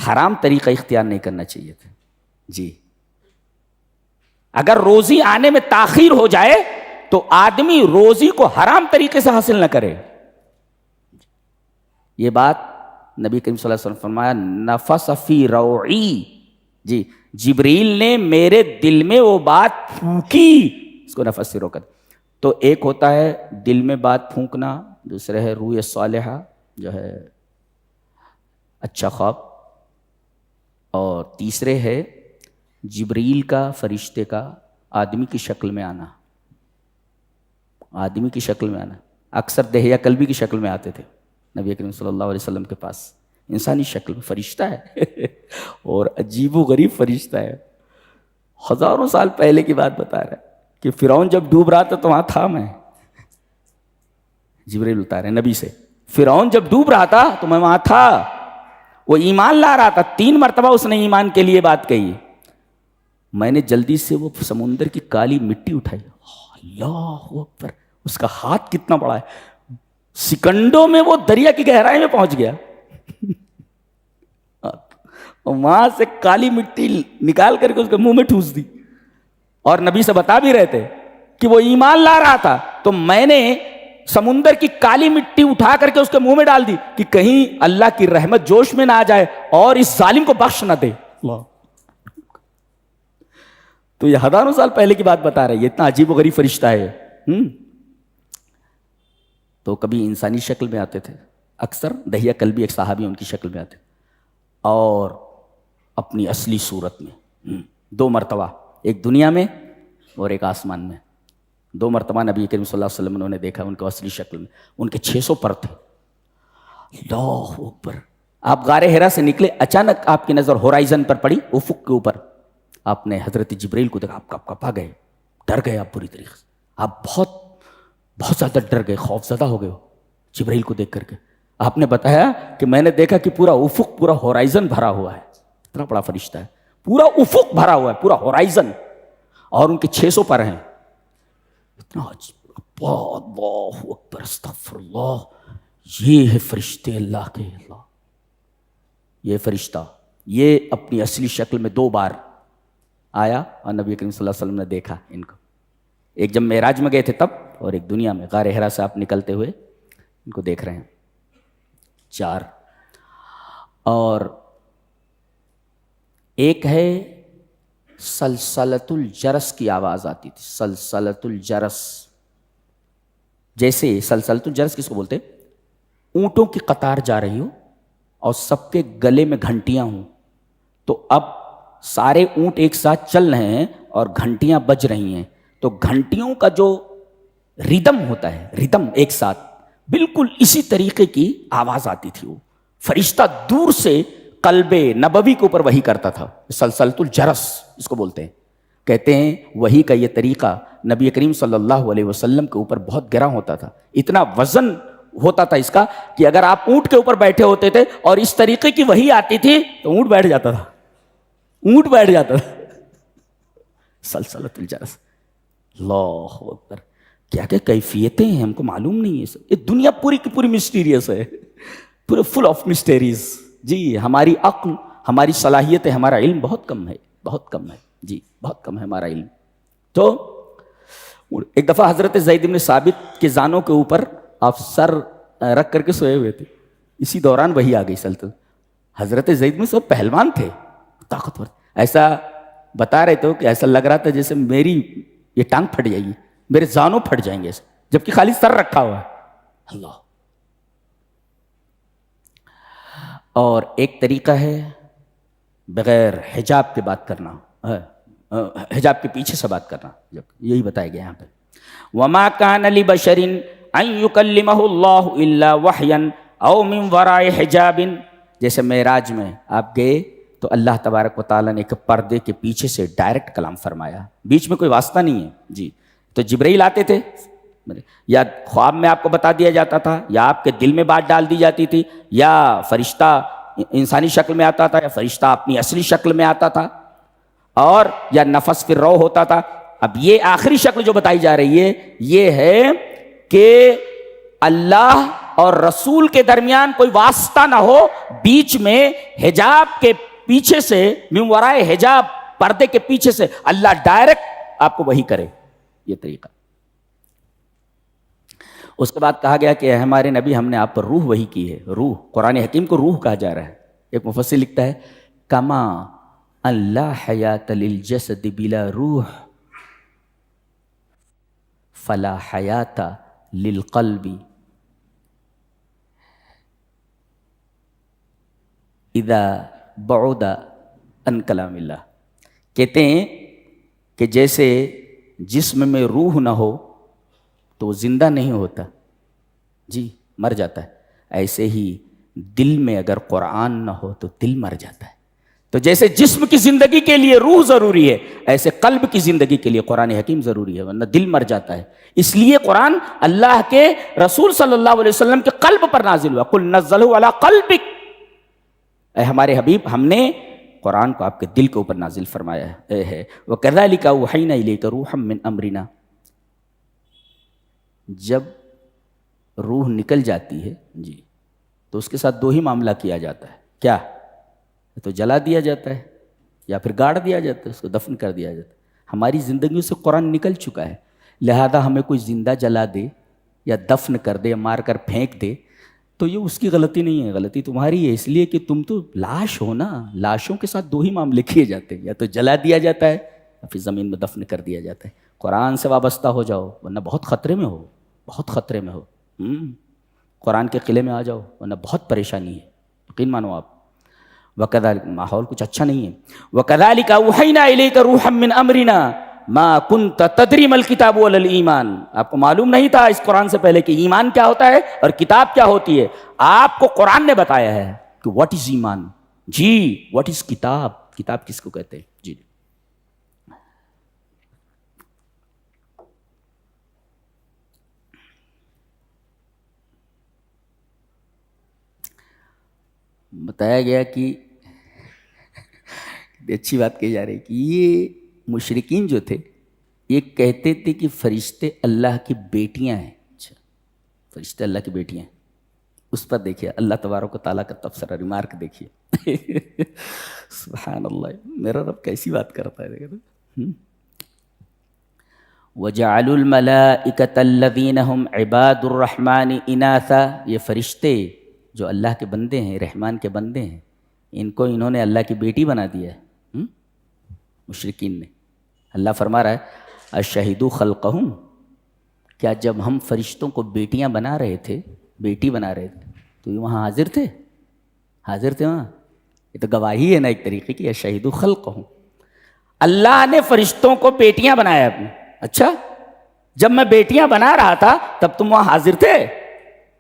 حرام طریقہ اختیار نہیں کرنا چاہیے تھا. جی اگر روزی آنے میں تاخیر ہو جائے تو آدمی روزی کو حرام طریقے سے حاصل نہ کرے. یہ بات نبی کریم صلی اللہ علیہ وسلم فرمایا نفس فی روعی. جی جبریل نے میرے دل میں وہ بات پھونکی، اس کو نفس فی روع کہتے. تو ایک ہوتا ہے دل میں بات پھونکنا، دوسرا ہے روح صالحہ جو ہے اچھا خواب، اور تیسرے ہے جبریل کا، فرشتے کا آدمی کی شکل میں آنا. آدمی کی شکل میں آنا، اکثر دہیا کلبی کی شکل میں آتے تھے نبی کریم صلی اللہ علیہ وسلم کے پاس. انسانی شکل میں فرشتہ ہے اور عجیب و غریب فرشتہ ہے. ہزاروں سال پہلے کی بات بتا رہا ہے کہ فرعون جب ڈوب رہا تھا تو وہاں تھا میں. جبریل اتارے نبی سے, فرعون جب ڈوب رہا تھا تو میں وہاں تھا. وہ ایمان لا رہا تھا, 3 مرتبہ اس نے ایمان کے لیے بات کہی. میں نے جلدی سے وہ سمندر کی کالی مٹی اٹھائی. اللہ اکبر, اس کا ہاتھ کتنا بڑا ہے, سیکنڈوں میں وہ دریا کی گہرائی میں پہنچ گیا. وہاں سے کالی مٹی نکال کر کے اس کے منہ میں ٹھوس دی. اور نبی سے بتا بھی رہے تھے کہ وہ ایمان لا رہا تھا تو میں نے سمندر کی کالی مٹی اٹھا کر کے اس کے منہ میں ڈال دی کہ کہیں اللہ کی رحمت جوش میں نہ آ جائے اور اس ظالم کو بخش نہ دے. اللہ, تو یہ ہزاروں سال پہلے کی بات بتا رہے, یہ اتنا عجیب و غریب فرشتہ ہے. تو کبھی انسانی شکل میں آتے تھے, اکثر دہیہ کلبی ایک صحابی ان کی شکل میں آتے, اور اپنی اصلی صورت میں 2 مرتبہ, ایک دنیا میں اور ایک آسمان میں. 2 مرتبہ نبی کریم صلی اللہ علیہ وسلم انہوں نے دیکھا ان کو اصلی شکل میں. ان کے 600 پر تھے. اللہ اکبر. آپ غار حرا سے نکلے, اچانک آپ کی نظر ہورائزن پر پڑی, افق کے اوپر. آپ نے حضرت جبریل کو دیکھا, آپ کپا گئے, ڈر گئے آپ پوری طریقے سے. آپ بہت بہت زیادہ ڈر گئے, خوف زدہ ہو گئے ہو جبریل کو دیکھ کر کے. آپ نے بتایا کہ میں نے دیکھا کہ پورا افق, پورا ہورائزن بھرا ہوا ہے. اتنا بڑا فرشتہ ہے, پورا افق بھرا ہوا ہے, پورا ہورائزن, اور ان کے 600 پر ہیں. اتنا اللہ اکبر, استغفر اللہ. یہ ہے فرشتے اللہ کے. اللہ, یہ فرشتہ یہ اپنی اصلی شکل میں 2 بار آیا اور نبی کریم صلی اللہ علیہ وسلم نے دیکھا ان کو. ایک جب معراج میں گئے تھے تب, اور ایک دنیا میں غار حرا سے آپ نکلتے ہوئے ان کو دیکھ رہے ہیں. 4. اور ایک ہے سلسلۃ الجرس کی آواز آتی تھی. سلسلۃ الجرس, جیسے سلسلۃ الجرس کس کو بولتے, اونٹوں کی قطار جا رہی ہو اور سب کے گلے میں گھنٹیاں ہوں, تو اب سارے اونٹ ایک ساتھ چل رہے ہیں اور گھنٹیاں بج رہی ہیں, تو گھنٹیوں کا جو ردم ہوتا ہے, ردم ایک ساتھ, بالکل اسی طریقے کی آواز آتی تھی. وہ فرشتہ دور سے قلب نبوی کے اوپر وحی کرتا تھا. سلسلۃ الجرس اس کو بولتے ہیں. کہتے ہیں وحی کا یہ طریقہ نبی کریم صلی اللہ علیہ وسلم کے اوپر بہت گراں ہوتا تھا. اتنا وزن ہوتا تھا اس کا کہ اگر آپ اونٹ کے اوپر بیٹھے ہوتے تھے اور اس طریقے کی وحی آتی تھی تو اونٹ بیٹھ جاتا تھا, اونٹ بیٹھ جاتا تھا. سلسلۃ الجرس. اللہ اکبر, کیا کیا کیفیتیں ہیں ہم کو معلوم نہیں ہے. یہ دنیا پوری کی پوری مسٹیریس ہے, پورے فل آف مسٹیریز. جی, ہماری عقل, ہماری صلاحیتیں, ہمارا علم بہت کم ہے, بہت کم ہے. جی, بہت کم ہے ہمارا علم. تو ایک دفعہ حضرت زید بن ثابت کے زانوں کے اوپر آپ سر رکھ کر کے سوئے ہوئے تھے. اسی دوران وہی آ گئی سلطنت. حضرت زید بن ثابت پہلوان تھے, طاقتور. ایسا بتا رہے تھے کہ ایسا لگ رہا تھا جیسے میری یہ ٹانگ پھٹ جائے گی, میرے زانوں پھٹ جائیں گے, جبکہ خالی سر رکھا ہوا ہے. اللہ. اور ایک طریقہ ہے بغیر حجاب کے بات کرنا, حجاب کے پیچھے سے بات کرنا, یہی بتایا گیا یہاں پہ. وما كان لبشر ان يكلمه الله الا وحيا او من وراء حجاب. جیسے معراج میں آپ گئے تو اللہ تبارک و تعالیٰ نے ایک پردے کے پیچھے سے ڈائریکٹ کلام فرمایا, بیچ میں کوئی واسطہ نہیں ہے. جی, تو جبرائیل آتے تھے, یا خواب میں آپ کو بتا دیا جاتا تھا, یا آپ کے دل میں بات ڈال دی جاتی تھی, یا فرشتہ انسانی شکل میں آتا تھا, یا فرشتہ اپنی اصلی شکل میں آتا تھا, اور یا نفس فی الروح ہوتا تھا. اب یہ آخری شکل جو بتائی جا رہی ہے یہ ہے کہ اللہ اور رسول کے درمیان کوئی واسطہ نہ ہو, بیچ میں حجاب کے پیچھے سے, من ورائے حجاب, پردے کے پیچھے سے اللہ ڈائریکٹ آپ کو وحی کرے. یہ طریقہ. اس کے بعد کہا گیا کہ ہمارے نبی, ہم نے آپ پر روح وحی کی ہے. روح, قرآن حکیم کو روح کہا جا رہا ہے. ایک مفسر لکھتا ہے کما اللہ حیات للجسد بلا روح فلا حیات للقلب اذا بعد عن کلام اللہ. کہتے ہیں کہ جیسے جسم میں روح نہ ہو تو وہ زندہ نہیں ہوتا, جی, مر جاتا ہے. ایسے ہی دل میں اگر قرآن نہ ہو تو دل مر جاتا ہے. تو جیسے جسم کی زندگی کے لیے روح ضروری ہے، ایسے قلب کی زندگی کے لیے قرآن حکیم ضروری ہے، ورنہ دل مر جاتا ہے. اس لیے قرآن اللہ کے رسول صلی اللہ علیہ وسلم کے قلب پر نازل ہوا. قل نزلہ علی قلبک، اے ہمارے حبیب ہم نے قرآن کو آپ کے دل کے اوپر نازل فرمایا ہے. وَكَذَلِكَ أَوْحَيْنَا إِلَيْكَ رُوحًا مِّنْ أَمْرِنَا. جب روح نکل جاتی ہے جی تو اس کے ساتھ دو ہی معاملہ کیا جاتا ہے. کیا؟ تو جلا دیا جاتا ہے یا پھر گاڑ دیا جاتا ہے، اس کو دفن کر دیا جاتا ہے. ہماری زندگیوں سے قرآن نکل چکا ہے، لہذا ہمیں کوئی زندہ جلا دے یا دفن کر دے یا مار کر پھینک دے تو یہ اس کی غلطی نہیں ہے، غلطی تمہاری ہے، اس لیے کہ تم تو لاش ہو نا. لاشوں کے ساتھ دو ہی معاملے کیے جاتے ہیں، یا تو جلا دیا جاتا ہے یا پھر زمین میں دفن کر دیا جاتا ہے. قرآن سے وابستہ ہو جاؤ ورنہ بہت خطرے میں ہو، بہت خطرے میں ہو. قرآن کے قلعے میں آ جاؤ ورنہ بہت پریشانی ہے، یقین مانو آپ. وَكَذَلِكَ، ماحول کچھ اچھا نہیں ہے. وَكَذَلِكَ أَوْحَيْنَا إِلَيْكَ رُوحًا مِّنْ أَمْرِنَا مَا كُنْتَ تَدْرِي مَا الْكِتَابُ وَلَا الْإِيمَانُ. آپ کو معلوم نہیں تھا اس قرآن سے پہلے کہ ایمان کیا ہوتا ہے اور کتاب کیا ہوتی ہے. آپ کو قرآن نے بتایا ہے کہ واٹ از ایمان، جی واٹ از کتاب، کتاب کس کو کہتے ہیں. جی بتایا گیا کہ اچھی بات کہی جا رہی کہ یہ مشرکین جو تھے یہ کہتے تھے کہ فرشتے اللہ کی بیٹیاں ہیں. اچھا، فرشتے اللہ کی بیٹیاں ہیں. اس پر دیکھیے اللہ تبارک و تعالیٰ کا تبصرہ، ریمارک دیکھیے. سبحان اللہ، میرا رب کیسی بات کرتا ہے. دیکھیں وَجَعَلُوا الْمَلَائِكَةَ الَّذِينَ هُمْ عِبَادُ الرَّحْمَنِ إِنَاثًا. یہ فرشتے جو اللہ کے بندے ہیں، رحمان کے بندے ہیں، ان کو انہوں نے اللہ کی بیٹی بنا دیا ہے مشرکین نے. اللہ فرما رہا ہے اشہدوا خلقہم، کیا جب ہم فرشتوں کو بیٹیاں بنا رہے تھے، بیٹی بنا رہے تھے تو یہ وہاں حاضر تھے؟ حاضر تھے وہاں. یہ تو گواہی ہے نا ایک طریقے کی. اشہدوا خلقہم، اللہ نے فرشتوں کو بیٹیاں بنایا اپنے. اچھا، جب میں بیٹیاں بنا رہا تھا تب تم وہاں حاضر تھے؟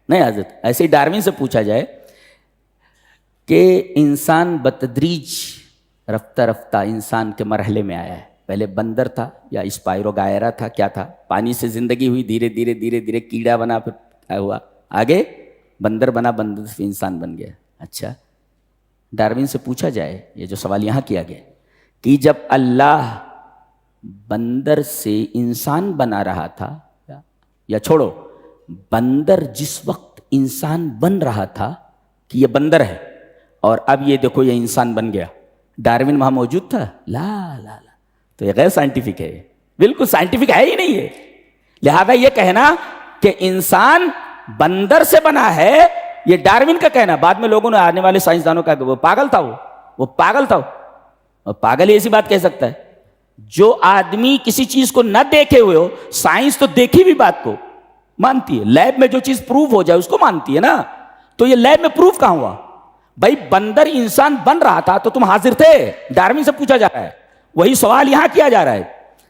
نہیں حاضر. ایسے ہی ڈاروین سے پوچھا جائے کہ انسان بتدریج رفتہ رفتہ انسان کے مرحلے میں آیا ہے. پہلے بندر تھا یا اسپائرو گائرا تھا، کیا تھا؟ پانی سے زندگی ہوئی، دھیرے دھیرے دھیرے دھیرے کیڑا بنا، پھر کیا ہوا؟ آگے بندر بنا، بندر سے انسان بن گیا. اچھا، ڈاروین سے پوچھا جائے یہ جو سوال یہاں کیا گیا کہ جب اللہ بندر سے انسان بنا رہا تھا، یا چھوڑو، بندر جس وقت انسان بن رہا تھا کہ یہ بندر ہے اور اب یہ دیکھو یہ انسان بن گیا، ڈاروین وہاں موجود تھا؟ لا لا لا. تو یہ غیر سائنٹیفک ہے، بالکل سائنٹیفک ہے ہی نہیں ہے. لہذا یہ کہنا کہ انسان بندر سے بنا ہے یہ ڈاروین کا کہنا. بعد میں لوگوں نے، آنے والے سائنسدانوں کا، کہ وہ پاگل تھا، وہ پاگل تھا. اور پاگل ہی ایسی بات کہہ سکتا ہے جو آدمی کسی چیز کو نہ دیکھے ہوئے ہو. سائنس تو دیکھی بھی بات کو مانتی ہے، لیب میں جو چیز پروو ہو جائے اس کو مانتی ہے نا. تو یہ لیب میں پروف کہاں ہوا؟ بھائی بندر انسان بن رہا تھا تو تم حاضر تھے؟ ڈاروین سے پوچھا جا رہا ہے. وہی سوال یہاں کیا جا رہا ہے.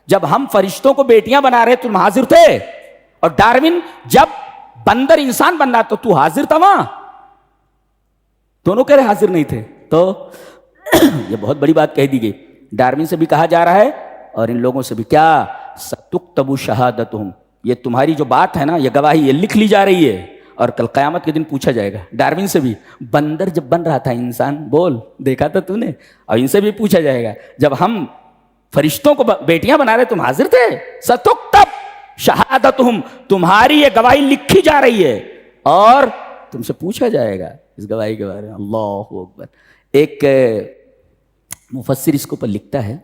جب ہم فرشتوں کو بیٹیاں بنا رہے تم حاضر تھے؟ اور ڈاروین جب بندر انسان بن رہا تو تو حاضر تھا وہاں؟ دونوں کہہ رہے حاضر نہیں تھے. تو یہ بہت بڑی بات کہہ دی گئی. ڈاروین سے بھی کہا جا رہا ہے اور ان لوگوں سے بھی، کیا ستکتب شہادتہم، یہ تمہاری جو بات ہے نا، یہ گواہی یہ لکھ لی جا رہی ہے اور کل قیامت کے دن پوچھا جائے گا. ڈاروین سے بھی، بندر جب بن رہا تھا انسان، بول دیکھا تھا تو نے؟ اور ان سے بھی پوچھا جائے گا جب ہم فرشتوں کو بیٹیاں بنا رہے تم حاضر تھے؟ ستکتب شہادتہم، تمہاری یہ گواہی لکھی جا رہی ہے اور تم سے پوچھا جائے گا اس گواہی کے بارے میں. اللہ اکبر. ایک مفسر اس کے اوپر لکھتا ہے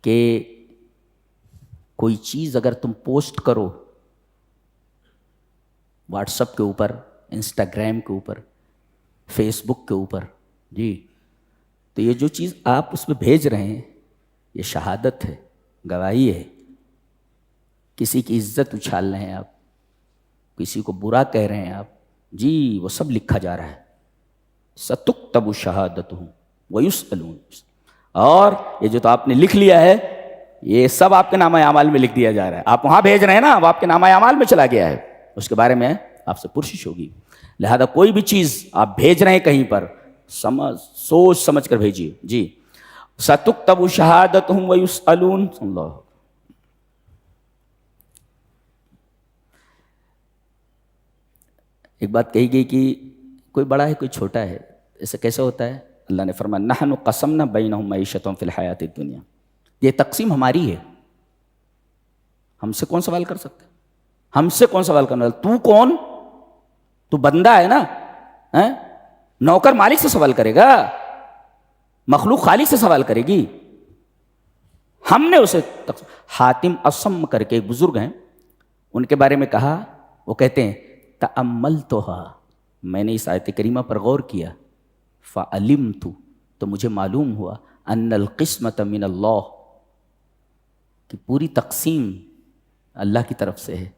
کہ کوئی چیز اگر تم پوسٹ کرو واٹس ایپ کے اوپر، انسٹاگرام کے اوپر، فیس بک کے اوپر، جی، تو یہ جو چیز آپ اس میں بھیج رہے ہیں یہ شہادت ہے، گواہی ہے. کسی کی عزت اچھال رہے ہیں آپ، کسی کو برا کہہ رہے ہیں آپ، جی وہ سب لکھا جا رہا ہے. ستکتب شہادتہم ویسألون. اور یہ جو تو آپ نے لکھ لیا ہے یہ سب آپ کے نامہ اعمال میں لکھ دیا جا رہا ہے. آپ وہاں بھیج رہے ہیں نا، وہ آپ کے نامہ اعمال میں چلا گیا ہے، اس کے بارے میں آپ سے پرسش ہوگی. لہذا کوئی بھی چیز آپ بھیج رہے ہیں کہیں پر سوچ سمجھ کر بھیجیے. جی سَتُكْتَبُ شَهَادَتُهُمْ وَيُسْأَلُونَ. اللہ ایک بات کہی گئی کہ کوئی بڑا ہے کوئی چھوٹا ہے. ایسا کیسے ہوتا ہے؟ اللہ نے فرمایا نحن قسمنا بینہم معیشتہم فی الحیات الدنیا. یہ تقسیم ہماری ہے. ہم سے کون سوال کر سکتا ہے؟ ہم سے کون سوال کرنے والا؟ تو کون؟ تو بندہ ہے نا. نوکر مالک سے سوال کرے گا؟ مخلوق خالق سے سوال کرے گی؟ ہم نے اسے حاتم اصم کر کے ایک بزرگ ہیں، ان کے بارے میں کہا، وہ کہتے ہیں تأملتها، میں نے اس آیت کریمہ پر غور کیا، فعلمت، تو مجھے معلوم ہوا، ان القسمۃ من اللہ، کہ پوری تقسیم اللہ کی طرف سے ہے.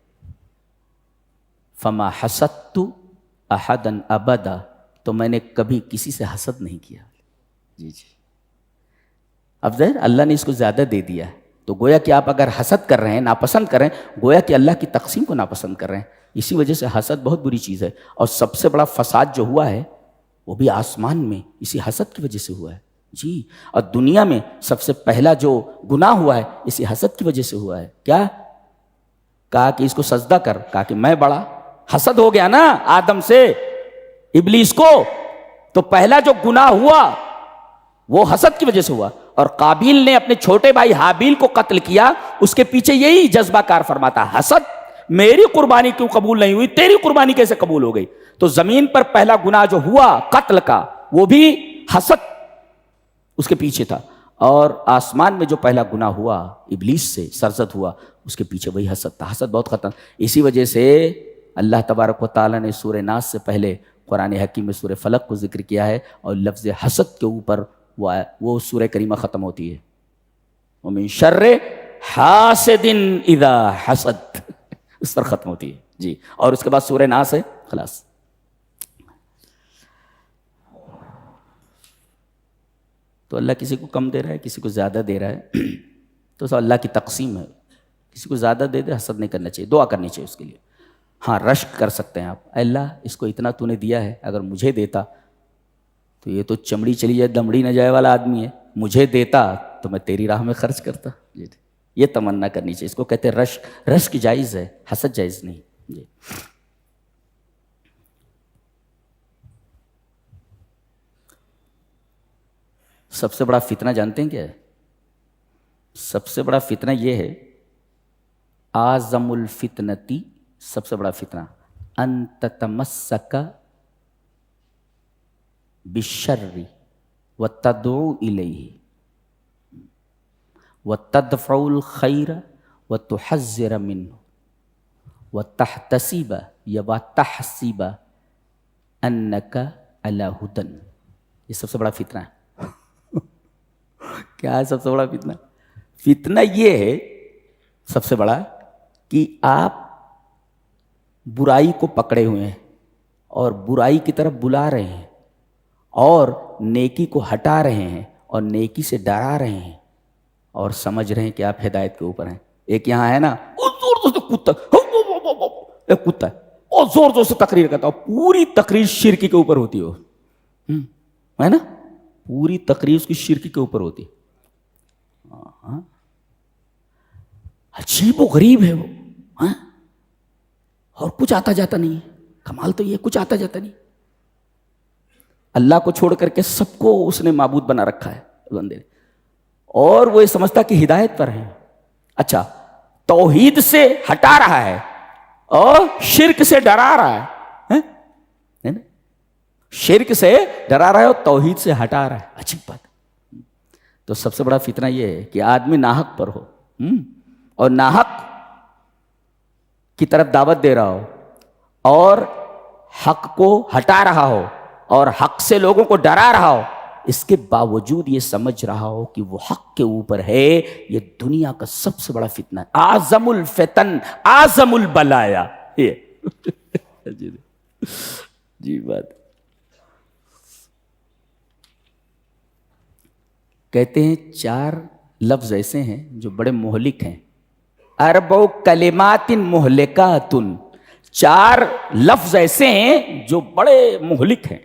فما حسدت احدا ابدا، تو میں نے کبھی کسی سے حسد نہیں کیا. جی جی اب ظاہر اللہ نے اس کو زیادہ دے دیا ہے، تو گویا کہ آپ اگر حسد کر رہے ہیں، ناپسند کر رہے ہیں، گویا کہ اللہ کی تقسیم کو ناپسند کر رہے ہیں. اسی وجہ سے حسد بہت بری چیز ہے. اور سب سے بڑا فساد جو ہوا ہے وہ بھی آسمان میں اسی حسد کی وجہ سے ہوا ہے. جی اور دنیا میں سب سے پہلا جو گناہ ہوا ہے اسی حسد کی وجہ سے ہوا ہے. کیا کہا کہ اس کو سجدہ کر، کہا کہ میں بڑا. حسد ہو گیا نا آدم سے ابلیس کو، تو پہلا جو گناہ ہوا وہ حسد کی وجہ سے ہوا. اور قابیل نے اپنے چھوٹے بھائی حابیل کو قتل کیا، اس کے پیچھے یہی جذبہ کار فرماتا، حسد. میری قربانی کیوں قبول نہیں ہوئی، تیری قربانی کیسے قبول ہو گئی؟ تو زمین پر پہلا گناہ جو ہوا قتل کا، وہ بھی حسد اس کے پیچھے تھا. اور آسمان میں جو پہلا گناہ ہوا ابلیس سے سرزد ہوا، اس کے پیچھے وہی حسد تھا. حسد بہت خطرناک. اسی وجہ سے اللہ تبارک و تعالیٰ نے سورہ ناس سے پہلے قرآن حکیم میں سورہ فلق کو ذکر کیا ہے، اور لفظ حسد کے اوپر وہ سورہ کریمہ ختم ہوتی ہے، وَمِن شَرِّ حَاسِدٍ اِذَا حَسَدَ، اس پر ختم ہوتی ہے. جی اور اس کے بعد سورہ ناس ہے، خلاص. تو اللہ کسی کو کم دے رہا ہے، کسی کو زیادہ دے رہا ہے، تو سب اللہ کی تقسیم ہے. کسی کو زیادہ دے دے، حسد نہیں کرنا چاہیے، دعا کرنی چاہیے اس کے لیے. ہاں رشک کر سکتے ہیں آپ، اے اللہ اس کو اتنا تو نے دیا ہے، اگر مجھے دیتا تو یہ تو چمڑی چلی جائے دمڑی نہ جائے والا آدمی ہے، مجھے دیتا تو میں تیری راہ میں خرچ کرتا. یہ تمنا کرنی چاہیے. اس کو کہتے ہیں رشک. رشک جائز ہے، حسد جائز نہیں. جی سب سے بڑا فتنہ جانتے ہیں کیا ہے؟ سب سے بڑا فتنہ یہ ہے، اعظم الفتنتی، سب سے بڑا فتنہ، ان تتمسک بالشر وتدعو الیہ وتدفع الخیر وتحذر منه وتحتسب یا وتحسب انک علی ہدی. یہ سب سے بڑا فتنہ ہے. کیا ہے سب سے بڑا فتنہ؟ فتنہ یہ ہے سب سے بڑا کہ آپ برائی کو پکڑے ہوئے ہیں اور برائی کی طرف بلا رہے ہیں اور نیکی کو ہٹا رہے ہیں اور نیکی سے ڈرا رہے ہیں اور سمجھ رہے ہیں کہ آپ ہدایت کے اوپر ہیں. ایک یہاں ہے نا زور زور سے کتا، ایک کتا ہے اور زور زور سے تقریر کرتا ہے، پوری تقریر شرک کے اوپر ہوتی ہے نا، پوری تقریر اس کی شرک کے اوپر ہوتی. عجیب و غریب ہے وہ، اور کچھ آتا جاتا نہیں ہے. کمال تو یہ کچھ آتا جاتا نہیں. اللہ کو چھوڑ کر کے سب کو اس نے معبود بنا رکھا ہے بندے نے، اور وہ یہ سمجھتا کہ ہدایت پر ہیں. اچھا توحید سے ہٹا رہا ہے اور شرک سے ڈرا رہا ہے، شرک سے ڈرا رہا ہے اور توحید سے ہٹا رہا ہے. عجیب بات. تو سب سے بڑا فتنہ یہ ہے کہ آدمی ناحق پر ہو اور ناحق کی طرف دعوت دے رہا ہو اور حق کو ہٹا رہا ہو اور حق سے لوگوں کو ڈرا رہا ہو، اس کے باوجود یہ سمجھ رہا ہو کہ وہ حق کے اوپر ہے. یہ دنیا کا سب سے بڑا فتنہ ہے. اعظم الفتن اعظم البلایا. جی بات. کہتے ہیں 4 لفظ ایسے ہیں جو بڑے مہلک ہیں. اربع کلمات مہلکات، 4 لفظ ایسے ہیں جو بڑے مہلک ہیں،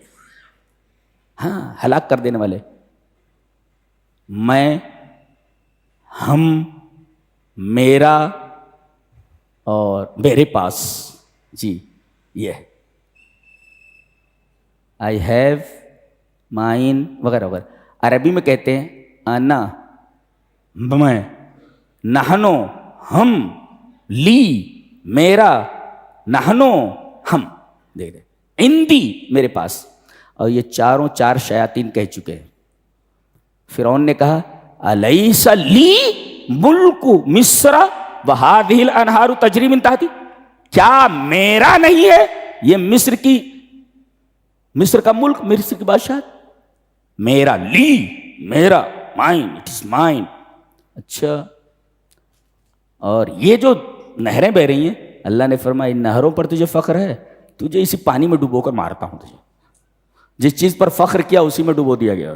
ہاں ہلاک کر دینے والے. میں، ہم، میرا اور میرے پاس. جی یہ آئی ہیو، مائن وغیرہ وغیرہ. عربی میں کہتے ہیں انا میں، نحنو ہم، لی میرا، نحنو ہم. دیکھ رہے عندی میرے پاس. اور یہ 4 شیاطین کہہ چکے ہیں. فرعون نے کہا الیس لی ملک مصر وہذہ الانہار تجری من تحتی، کیا میرا نہیں ہے یہ مصر کا ملک، مصر کی بادشاہ؟ میرا، لی میرا، مائن اٹ از مائن. اچھا، اور یہ جو نہریں بہ رہی ہیں، اللہ نے فرمایا ان نہروں پر تجھے فخر ہے، تجھے اسی پانی میں ڈبو کر مارتا ہوں. تجھے جس چیز پر فخر کیا اسی میں ڈبو دیا گیا.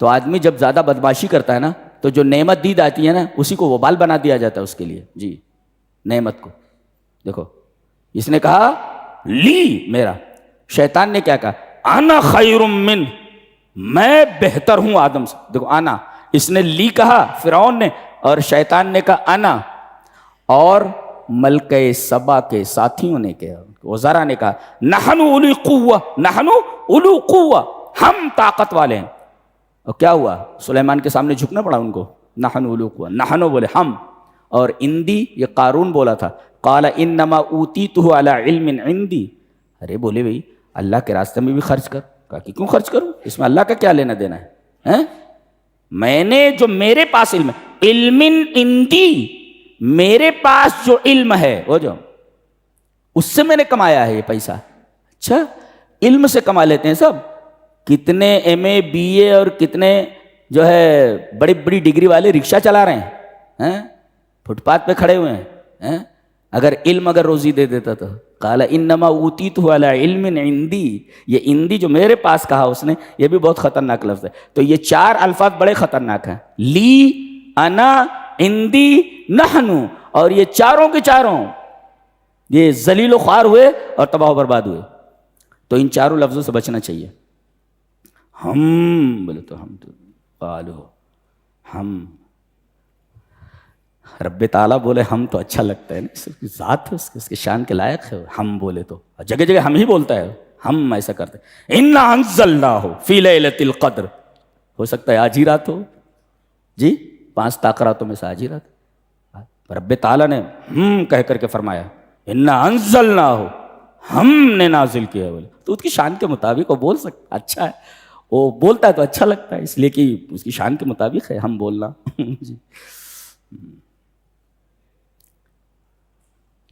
تو آدمی جب زیادہ بدمعاشی کرتا ہے نا تو جو نعمت دی جاتی ہے نا اسی کو وبال بنا دیا جاتا ہے اس کے لیے. جی نعمت کو دیکھو، اس نے کہا لی میرا. شیطان نے کیا کہا انا خیر من، میں بہتر ہوں آدم سے. دیکھو انا، اس نے لی کہا فرعون نے، اور شیطان نے کہا انا. اور ملکہ سبا کے ساتھیوں نے کہا، وزراء نے کہا نحن اولی قوہ، نحن اولو قوہ، ہم طاقت والے ہیں. اور کیا ہوا؟ سلیمان کے سامنے جھکنا پڑا ان کو. نحن اولو قوہ، نحن بولے ہم. اور اندی یہ قارون بولا تھا، قال انما اوتیتہ علی علم عندی. ارے بولے بھائی اللہ کے راستے میں بھی خرچ کر. کہا کہ کیوں خرچ کروں، اس میں اللہ کا کیا لینا دینا ہے؟ میں نے جو میرے پاس علم ہے، علم عندی، میرے پاس جو علم ہے وہ جو اس سے میں نے کمایا ہے یہ پیسہ. اچھا، علم سے کما لیتے ہیں سب. کتنے ایم اے بی اے اور کتنے جو ہے بڑی بڑی ڈگری والے رکشہ چلا رہے ہیں، فٹ پاتھ پہ کھڑے ہوئے ہیں. اگر علم اگر روزی دے دیتا تو قال انما اوتیتہ علی علم عندی. یہ عندی جو میرے پاس کہا اس نے، یہ بھی بہت خطرناک لفظ ہے. تو یہ 4 الفاظ بڑے خطرناک ہیں، لی، انا، عندی، نحن. اور یہ چاروں کے چاروں یہ ذلیل و خوار ہوئے اور تباہ و برباد ہوئے. تو ان 4 لفظوں سے بچنا چاہیے. ہم بولے تو ہم، تو قالو ہم. رب تعالیٰ بولے ہم تو اچھا لگتا ہے نا، اس کی ذات ہے، اس کے شان کے لائق ہے. ہم بولے تو جگہ جگہ ہم ہی بولتا ہے، ہم ایسا کرتے ہیں. انا انزلناہ فی لیلۃ القدر. ہو سکتا ہے آج ہی رات ہو. جی 5 طاق راتوں میں سے آج ہی رات. رب تعالیٰ نے ہم کہہ کر کے فرمایا انا انزلناہ، ہم نے نازل کیا ہے. بولے تو اس کی شان کے مطابق وہ بول سکتا، اچھا ہے وہ بولتا ہے تو اچھا لگتا ہے، اس لیے کہ اس کی شان کے مطابق ہے ہم بولنا. جی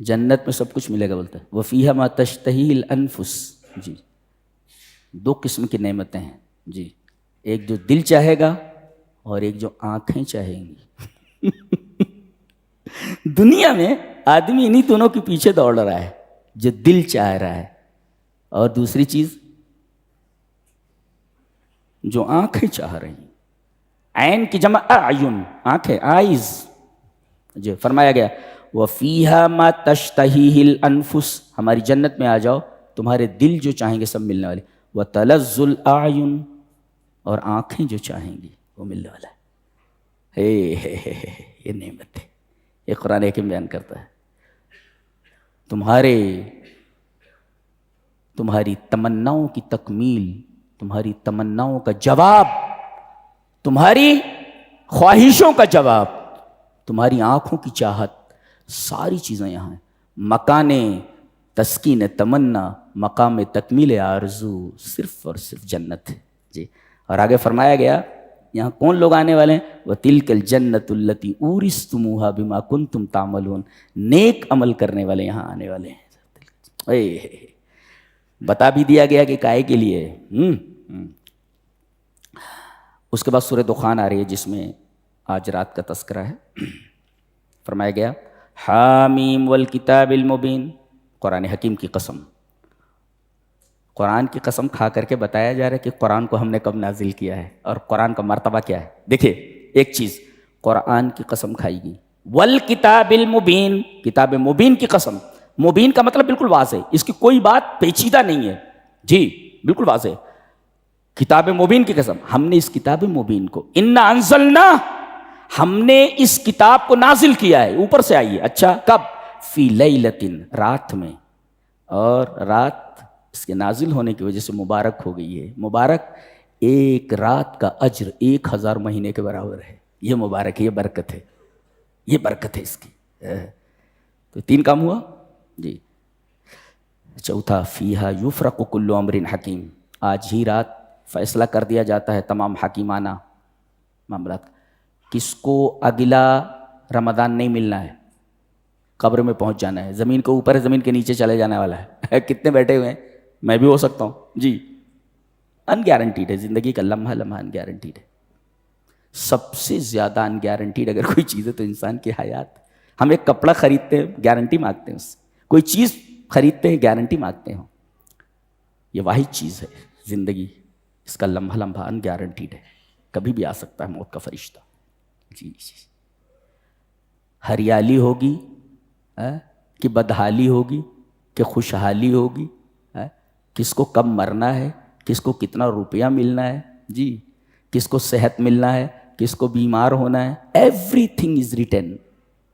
جنت میں سب کچھ ملے گا. بولتا ہے وَفِيهَا مَا تَشْتَهِي الْأَنفُسُ. جی 2 قسم کی نعمتیں ہیں. جی ایک جو دل چاہے گا اور ایک جو آنکھیں چاہیں گی. دنیا میں آدمی انہی دونوں کے پیچھے دوڑ رہا ہے، جو دل چاہ رہا ہے، اور دوسری چیز جو آنکھیں چاہ رہی ہیں. عین کی جمع اعین، آنکھیں، آئیز. جو فرمایا گیا وَفِيهَا مَا تَشْتَهِيهِ الْأَنفُسُ. ہماری جنت میں آ جاؤ، تمہارے دل جو چاہیں گے سب ملنے والے. وَتَلَذُّ الْأَعْيُنُ. اور آنکھیں جو چاہیں گی وہ ملنے والا ہے. یہ نعمت ہے، یہ قرآن حکیم بیان کرتا ہے. تمہاری تمناؤں کی تکمیل، تمہاری تمناؤں کا جواب، تمہاری خواہشوں کا جواب، تمہاری آنکھوں کی چاہت، ساری چیزیں یہاں ہیں. مکان تسکین تمنا، مقام تکمیل آرزو صرف اور صرف جنت ہے. جی اور آگے فرمایا گیا یہاں کون لوگ آنے والے ہیں؟ وَتِلْكَ الْجَنَّةُ الَّتِي أُورِثْتُمُوهَا بِمَا كُنْتُمْ تَعْمَلُونَ. نیک عمل کرنے والے یہاں آنے والے ہیں. بتا بھی دیا گیا کہ کائے کے لیے. اس کے بعد سورہ دخان آ رہی ہے جس میں آج رات کا تذکرہ ہے. فرمایا گیا حامیم والکتاب المبین. قرآن حکیم کی قسم، قرآن کی قسم کھا کر کے بتایا جا رہا ہے کہ قرآن کو ہم نے کب نازل کیا ہے اور قرآن کا مرتبہ کیا ہے. دیکھیں ایک چیز، قرآن کی قسم کھائی گئی. والکتاب المبین، کتاب مبین کی قسم. مبین کا مطلب بالکل واضح، اس کی کوئی بات پیچیدہ نہیں ہے، جی بالکل واضح. کتاب مبین کی قسم، ہم نے اس کتاب مبین کو انا انزلنا، ہم نے اس کتاب کو نازل کیا ہے، اوپر سے آئی ہے. اچھا کب؟ فی لیلۃ، رات میں. اور رات اس کے نازل ہونے کی وجہ سے مبارک ہو گئی ہے. مبارک ایک رات کا اجر 1000 مہینے کے برابر ہے. یہ مبارک ہے، یہ برکت ہے، یہ برکت ہے اس کی. تو 3 کام ہوا جی. چوتھا فیہا یفرق کل امر حکیم، آج ہی رات فیصلہ کر دیا جاتا ہے تمام حکیمانہ معاملات. کس کو اگلا رمضان نہیں ملنا ہے، قبر میں پہنچ جانا ہے، زمین کے اوپر ہے، زمین کے نیچے چلے جانے والا ہے. کتنے بیٹھے ہوئے ہیں، میں بھی ہو سکتا ہوں جی. ان گارنٹیڈ ہے زندگی کا لمحہ لمحہ، ان گارنٹیڈ ہے. سب سے زیادہ ان گارنٹیڈ اگر کوئی چیز ہے تو انسان کی حیات. ہم ایک کپڑا خریدتے ہیں، گارنٹی مانگتے ہیں اس سے. کوئی چیز خریدتے ہیں، گارنٹی مانگتے ہیں. یہ واحد چیز ہے زندگی، اس کا لمحہ لمحہ ان گارنٹیڈ ہے، کبھی بھی آ سکتا ہے موت کا فرشتہ. جی ہریالی ہوگی کہ بدحالی ہوگی کہ خوشحالی ہوگی، کس کو کب مرنا ہے، کس کو کتنا روپیہ ملنا ہے جی، کس کو صحت ملنا ہے، کس کو بیمار ہونا ہے. Everything is written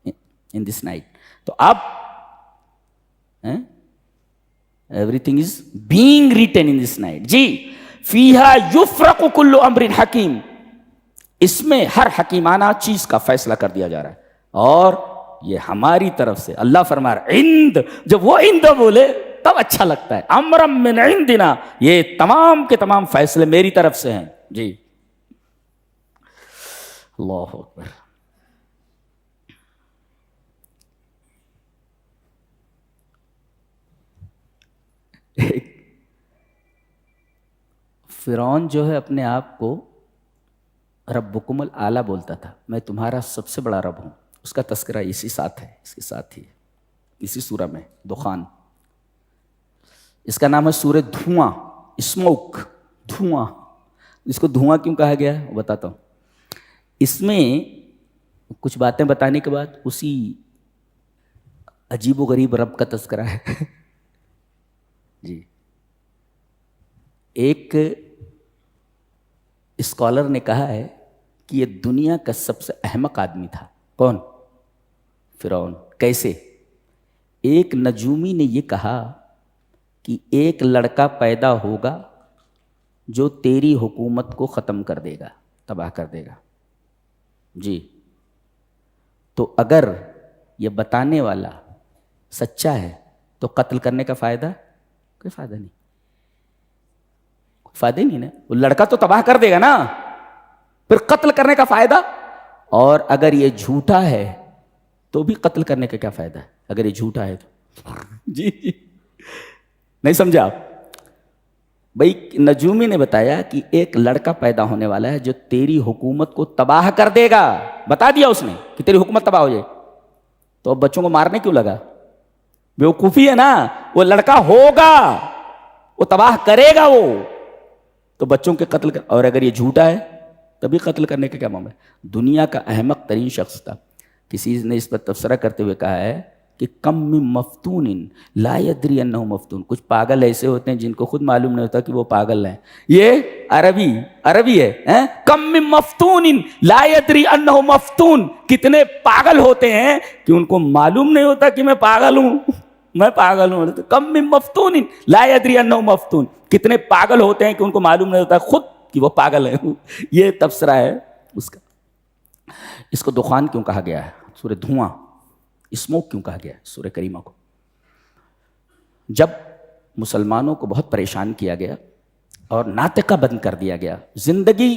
in this night. تو اب everything is being written in this night جی. فیہا یفرق کل امر حکیم، اس میں ہر حکیمانہ چیز کا فیصلہ کر دیا جا رہا ہے. اور یہ ہماری طرف سے، اللہ فرما رہا ہے عند، جب وہ عند بولے تب اچھا لگتا ہے. امرم من عندنا، یہ تمام کے تمام فیصلے میری طرف سے ہیں جی. اللہ اکبر. فرعون جو ہے اپنے آپ کو ربکم الاعلیٰ بولتا تھا، میں تمہارا سب سے بڑا رب ہوں. اس کا تذکرہ اسی ساتھ ہے، اس کے ساتھ ہی اسی سورہ میں دخان. اس کا نام ہے سورہ دھواں، اسموک، دھواں. اس کو دھواں کیوں کہا گیا ہے وہ بتاتا ہوں. اس میں کچھ باتیں بتانے کے بعد اسی عجیب و غریب رب کا تذکرہ ہے جی. ایک اسکالر نے کہا ہے کہ یہ دنیا کا سب سے احمق آدمی تھا. کون؟ فرعون. کیسے؟ ایک نجومی نے یہ کہا کہ ایک لڑکا پیدا ہوگا جو تیری حکومت کو ختم کر دے گا، تباہ کر دے گا جی. تو اگر یہ بتانے والا سچا ہے تو قتل کرنے کا فائدہ؟ کوئی فائدہ نہیں، فائدہ ہی نہیں نا. وہ لڑکا تو تباہ کر دے گا نا، پھر قتل کرنے کا فائدہ. اور اگر یہ جھوٹا ہے تو بھی قتل کرنے کا کیا فائدہ ہے اگر یہ جھوٹا ہے تو جی جی نہیں سمجھا آپ بھائی. نجومی نے بتایا کہ ایک لڑکا پیدا ہونے والا ہے جو تیری حکومت کو تباہ کر دے گا. بتا دیا اس نے کہ تیری حکومت تباہ ہو جائے. تو اب بچوں کو مارنے کیوں لگا؟ بیوقوفی ہے نا. وہ لڑکا ہوگا، وہ تباہ کرے گا وہ، تو بچوں کے قتل کر. اور اگر یہ جھوٹا ہے تبھی قتل کرنے کا کیا معاملہ ہے؟ دنیا کا احمق ترین شخص تھا. کسی نے اس پر تبصرہ کرتے ہوئے کہا ہے کہ کم من مفتون لا یدری انہ مفتون. کچھ پاگل ایسے ہوتے ہیں جن کو خود معلوم نہیں ہوتا کہ وہ پاگل ہیں. یہ عربی ہے. کم من مفتون لا یدری انہ مفتون. کتنے پاگل ہوتے ہیں کہ ان کو معلوم نہیں ہوتا کہ میں پاگل ہوں، میں پاگل ہوں. کم من مفتون لا یدری انہ مفتون. کتنے پاگل ہوتے ہیں کہ ان کو معلوم نہیں ہوتا خود کہ وہ پاگل ہے. یہ تبصرہ ہے اس کا. اس کو دخان کیوں کہا گیا ہے؟ سورہ دھواں، اسموک کیوں کہا گیا ہے سورہ کریمہ کو؟ جب مسلمانوں کو بہت پریشان کیا گیا اور ناطقہ بند کر دیا گیا، زندگی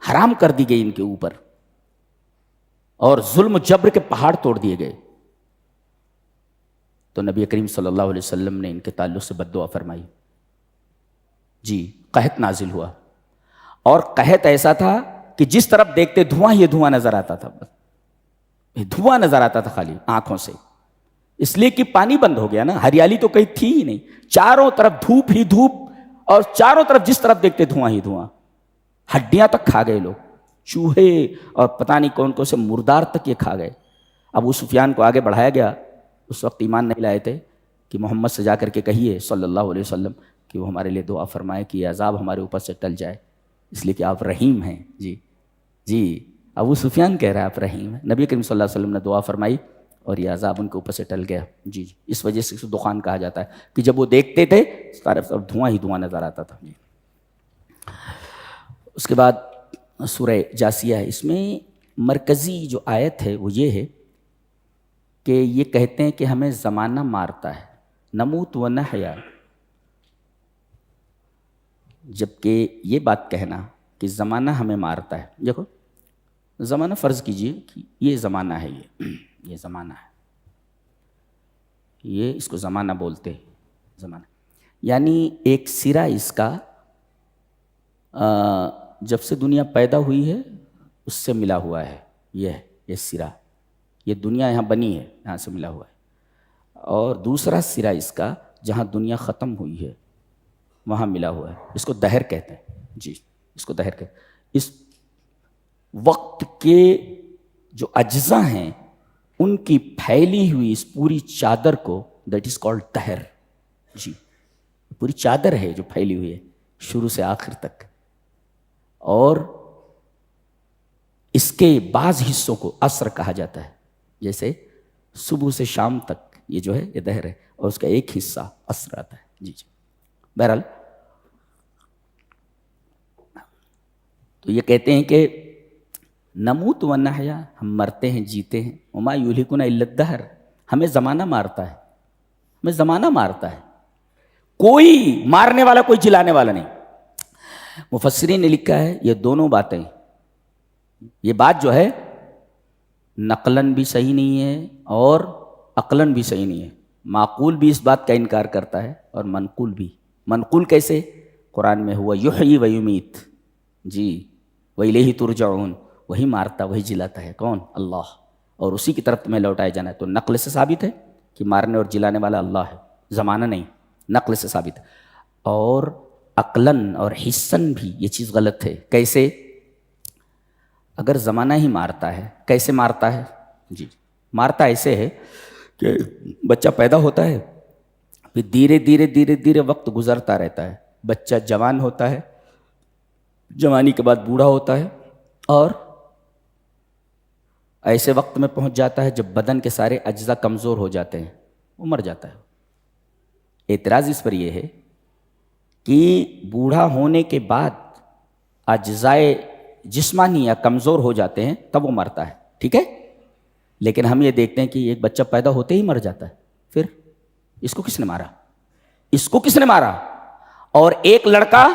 حرام کر دی گئی ان کے اوپر، اور ظلم و جبر کے پہاڑ توڑ دیے گئے، تو نبی کریم صلی اللہ علیہ وسلم نے ان کے تعلق سے بد دعا فرمائی جی. قحط نازل ہوا، اور قحط ایسا تھا کہ جس طرف دیکھتے دھواں ہی دھواں نظر آتا تھا. بس دھواں نظر آتا تھا خالی آنکھوں سے، اس لیے کہ پانی بند ہو گیا نا. ہریالی تو کہیں تھی ہی نہیں، چاروں طرف دھوپ ہی دھوپ، اور چاروں طرف جس طرف دیکھتے دھواں ہی دھواں. ہڈیاں تک کھا گئے لوگ، چوہے اور پتہ نہیں کون کون سے مردار تک یہ کھا گئے. ابو سفیان کو آگے بڑھایا گیا، اس وقت ایمان نہیں لائے تھے. کہ محمد سے جا کر کے کہیے صلی اللہ علیہ وسلم کہ وہ ہمارے لیے دعا فرمائے کہ یہ عذاب ہمارے اوپر سے ٹل جائے، اس لیے کہ آپ رحیم ہیں۔ جی ابو سفیان کہہ رہا ہے آپ رحیم ہیں۔ نبی کریم صلی اللہ علیہ وسلم نے دعا فرمائی اور یہ عذاب ان کے اوپر سے ٹل گیا۔ جی اس وجہ سے اسے دخان کہا جاتا ہے کہ جب وہ دیکھتے تھے سارے دھواں ہی دھواں نظر آتا تھا۔ اس کے بعد سورہ جاسیہ ہے، اس میں مرکزی جو آیت ہے وہ یہ ہے کہ یہ کہتے ہیں کہ ہمیں زمانہ مارتا ہے، نموت و نحیا، جبکہ یہ بات کہنا کہ زمانہ ہمیں مارتا ہے، دیکھو زمانہ فرض کیجئے کہ یہ زمانہ ہے، یہ زمانہ ہے، یہ اس کو زمانہ بولتے ہیں، زمانہ یعنی ایک سرا اس کا جب سے دنیا پیدا ہوئی ہے اس سے ملا ہوا ہے، یہ سرا، یہ دنیا یہاں بنی ہے یہاں سے ملا ہوا ہے، اور دوسرا سرا اس کا جہاں دنیا ختم ہوئی ہے وہاں ملا ہوا ہے، اس کو دہر کہتے ہیں۔ جی اس کو دہر کہتے ہیں۔ اس وقت کے جو اجزاء ہیں ان کی پھیلی ہوئی اس پوری چادر کو دیٹ از کالڈ دہر۔ جی پوری چادر ہے جو پھیلی ہوئی ہے شروع سے آخر تک، اور اس کے بعض حصوں کو عصر کہا جاتا ہے، جیسے صبح سے شام تک یہ جو ہے یہ دہر ہے، اور اس کا ایک حصہ عصر آتا ہے۔ جی بہرحال تو یہ کہتے ہیں کہ نموت و نحیا، ہم مرتے ہیں جیتے ہیں، وما یہلکنا الا الدہر، ہمیں زمانہ مارتا ہے، ہمیں زمانہ مارتا ہے، کوئی مارنے والا کوئی جلانے والا نہیں۔ مفسرین نے لکھا ہے یہ دونوں باتیں، یہ بات جو ہے نقلاً بھی صحیح نہیں ہے اور عقلاً بھی صحیح نہیں ہے۔ معقول بھی اس بات کا انکار کرتا ہے اور منقول بھی۔ منقول کیسے؟ قرآن میں ہوا یحیی و یمیت، جی وَإِلَيْهِ تُرْجَعُونَ، وہی مارتا وہی جلاتا ہے، کون؟ اللہ، اور اسی کی طرف تمہیں لوٹایا جانا ہے۔ تو نقل سے ثابت ہے کہ مارنے اور جلانے والا اللہ ہے، زمانہ نہیں، نقل سے ثابت ہے۔ اور عقلاً اور حساً بھی یہ چیز غلط ہے۔ کیسے؟ اگر زمانہ ہی مارتا ہے، کیسے مارتا ہے؟ جی مارتا ایسے ہے کہ بچہ پیدا ہوتا ہے، پھر دھیرے دھیرے دھیرے دھیرے وقت گزرتا رہتا ہے، بچہ جوان ہوتا ہے، جوانی کے بعد بوڑھا ہوتا ہے، اور ایسے وقت میں پہنچ جاتا ہے جب بدن کے سارے اجزاء کمزور ہو جاتے ہیں، وہ مر جاتا ہے۔ اعتراض اس پر یہ ہے کہ بوڑھا ہونے کے بعد اجزاء جسمانیہ کمزور ہو جاتے ہیں تب وہ مرتا ہے، ٹھیک ہے؟ لیکن ہم یہ دیکھتے ہیں کہ ایک بچہ پیدا ہوتے ہی مر جاتا ہے، پھر اس کو کس نے مارا؟ اس کو کس نے مارا؟ اور ایک لڑکا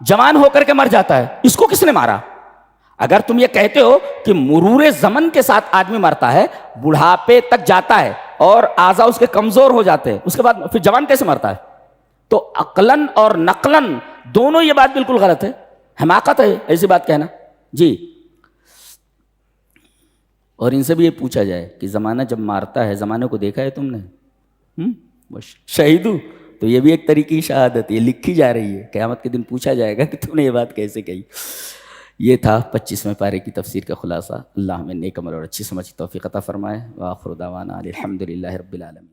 جوان ہو کر کے مر جاتا ہے، اس کو کس نے مارا؟ اگر تم یہ کہتے ہو کہ مرور زمن کے ساتھ آدمی مرتا ہے، بڑھاپے تک جاتا ہے اور اعضاء اس کے کمزور ہو جاتے ہیں، اس کے بعد پھر جوان کیسے مرتا ہے؟ تو عقلاً اور نقلاً دونوں یہ بات بالکل غلط ہے، حماقت ہے ایسی بات کہنا۔ جی اور ان سے بھی یہ پوچھا جائے کہ زمانہ جب مارتا ہے، زمانے کو دیکھا ہے تم نے؟ شہیدو، تو یہ بھی ایک طریقے کی شہادت، یہ لکھی جا رہی ہے، قیامت کے دن پوچھا جائے گا کہ تم نے یہ بات کیسے کہی۔ یہ تھا 25ویں پارے کی تفسیر کا خلاصہ۔ اللہ ہمیں نیک عمل اور اچھی سمجھ کی توفیق عطا فرمائے۔ وآخر دعوانا الحمدللہ رب العالمین۔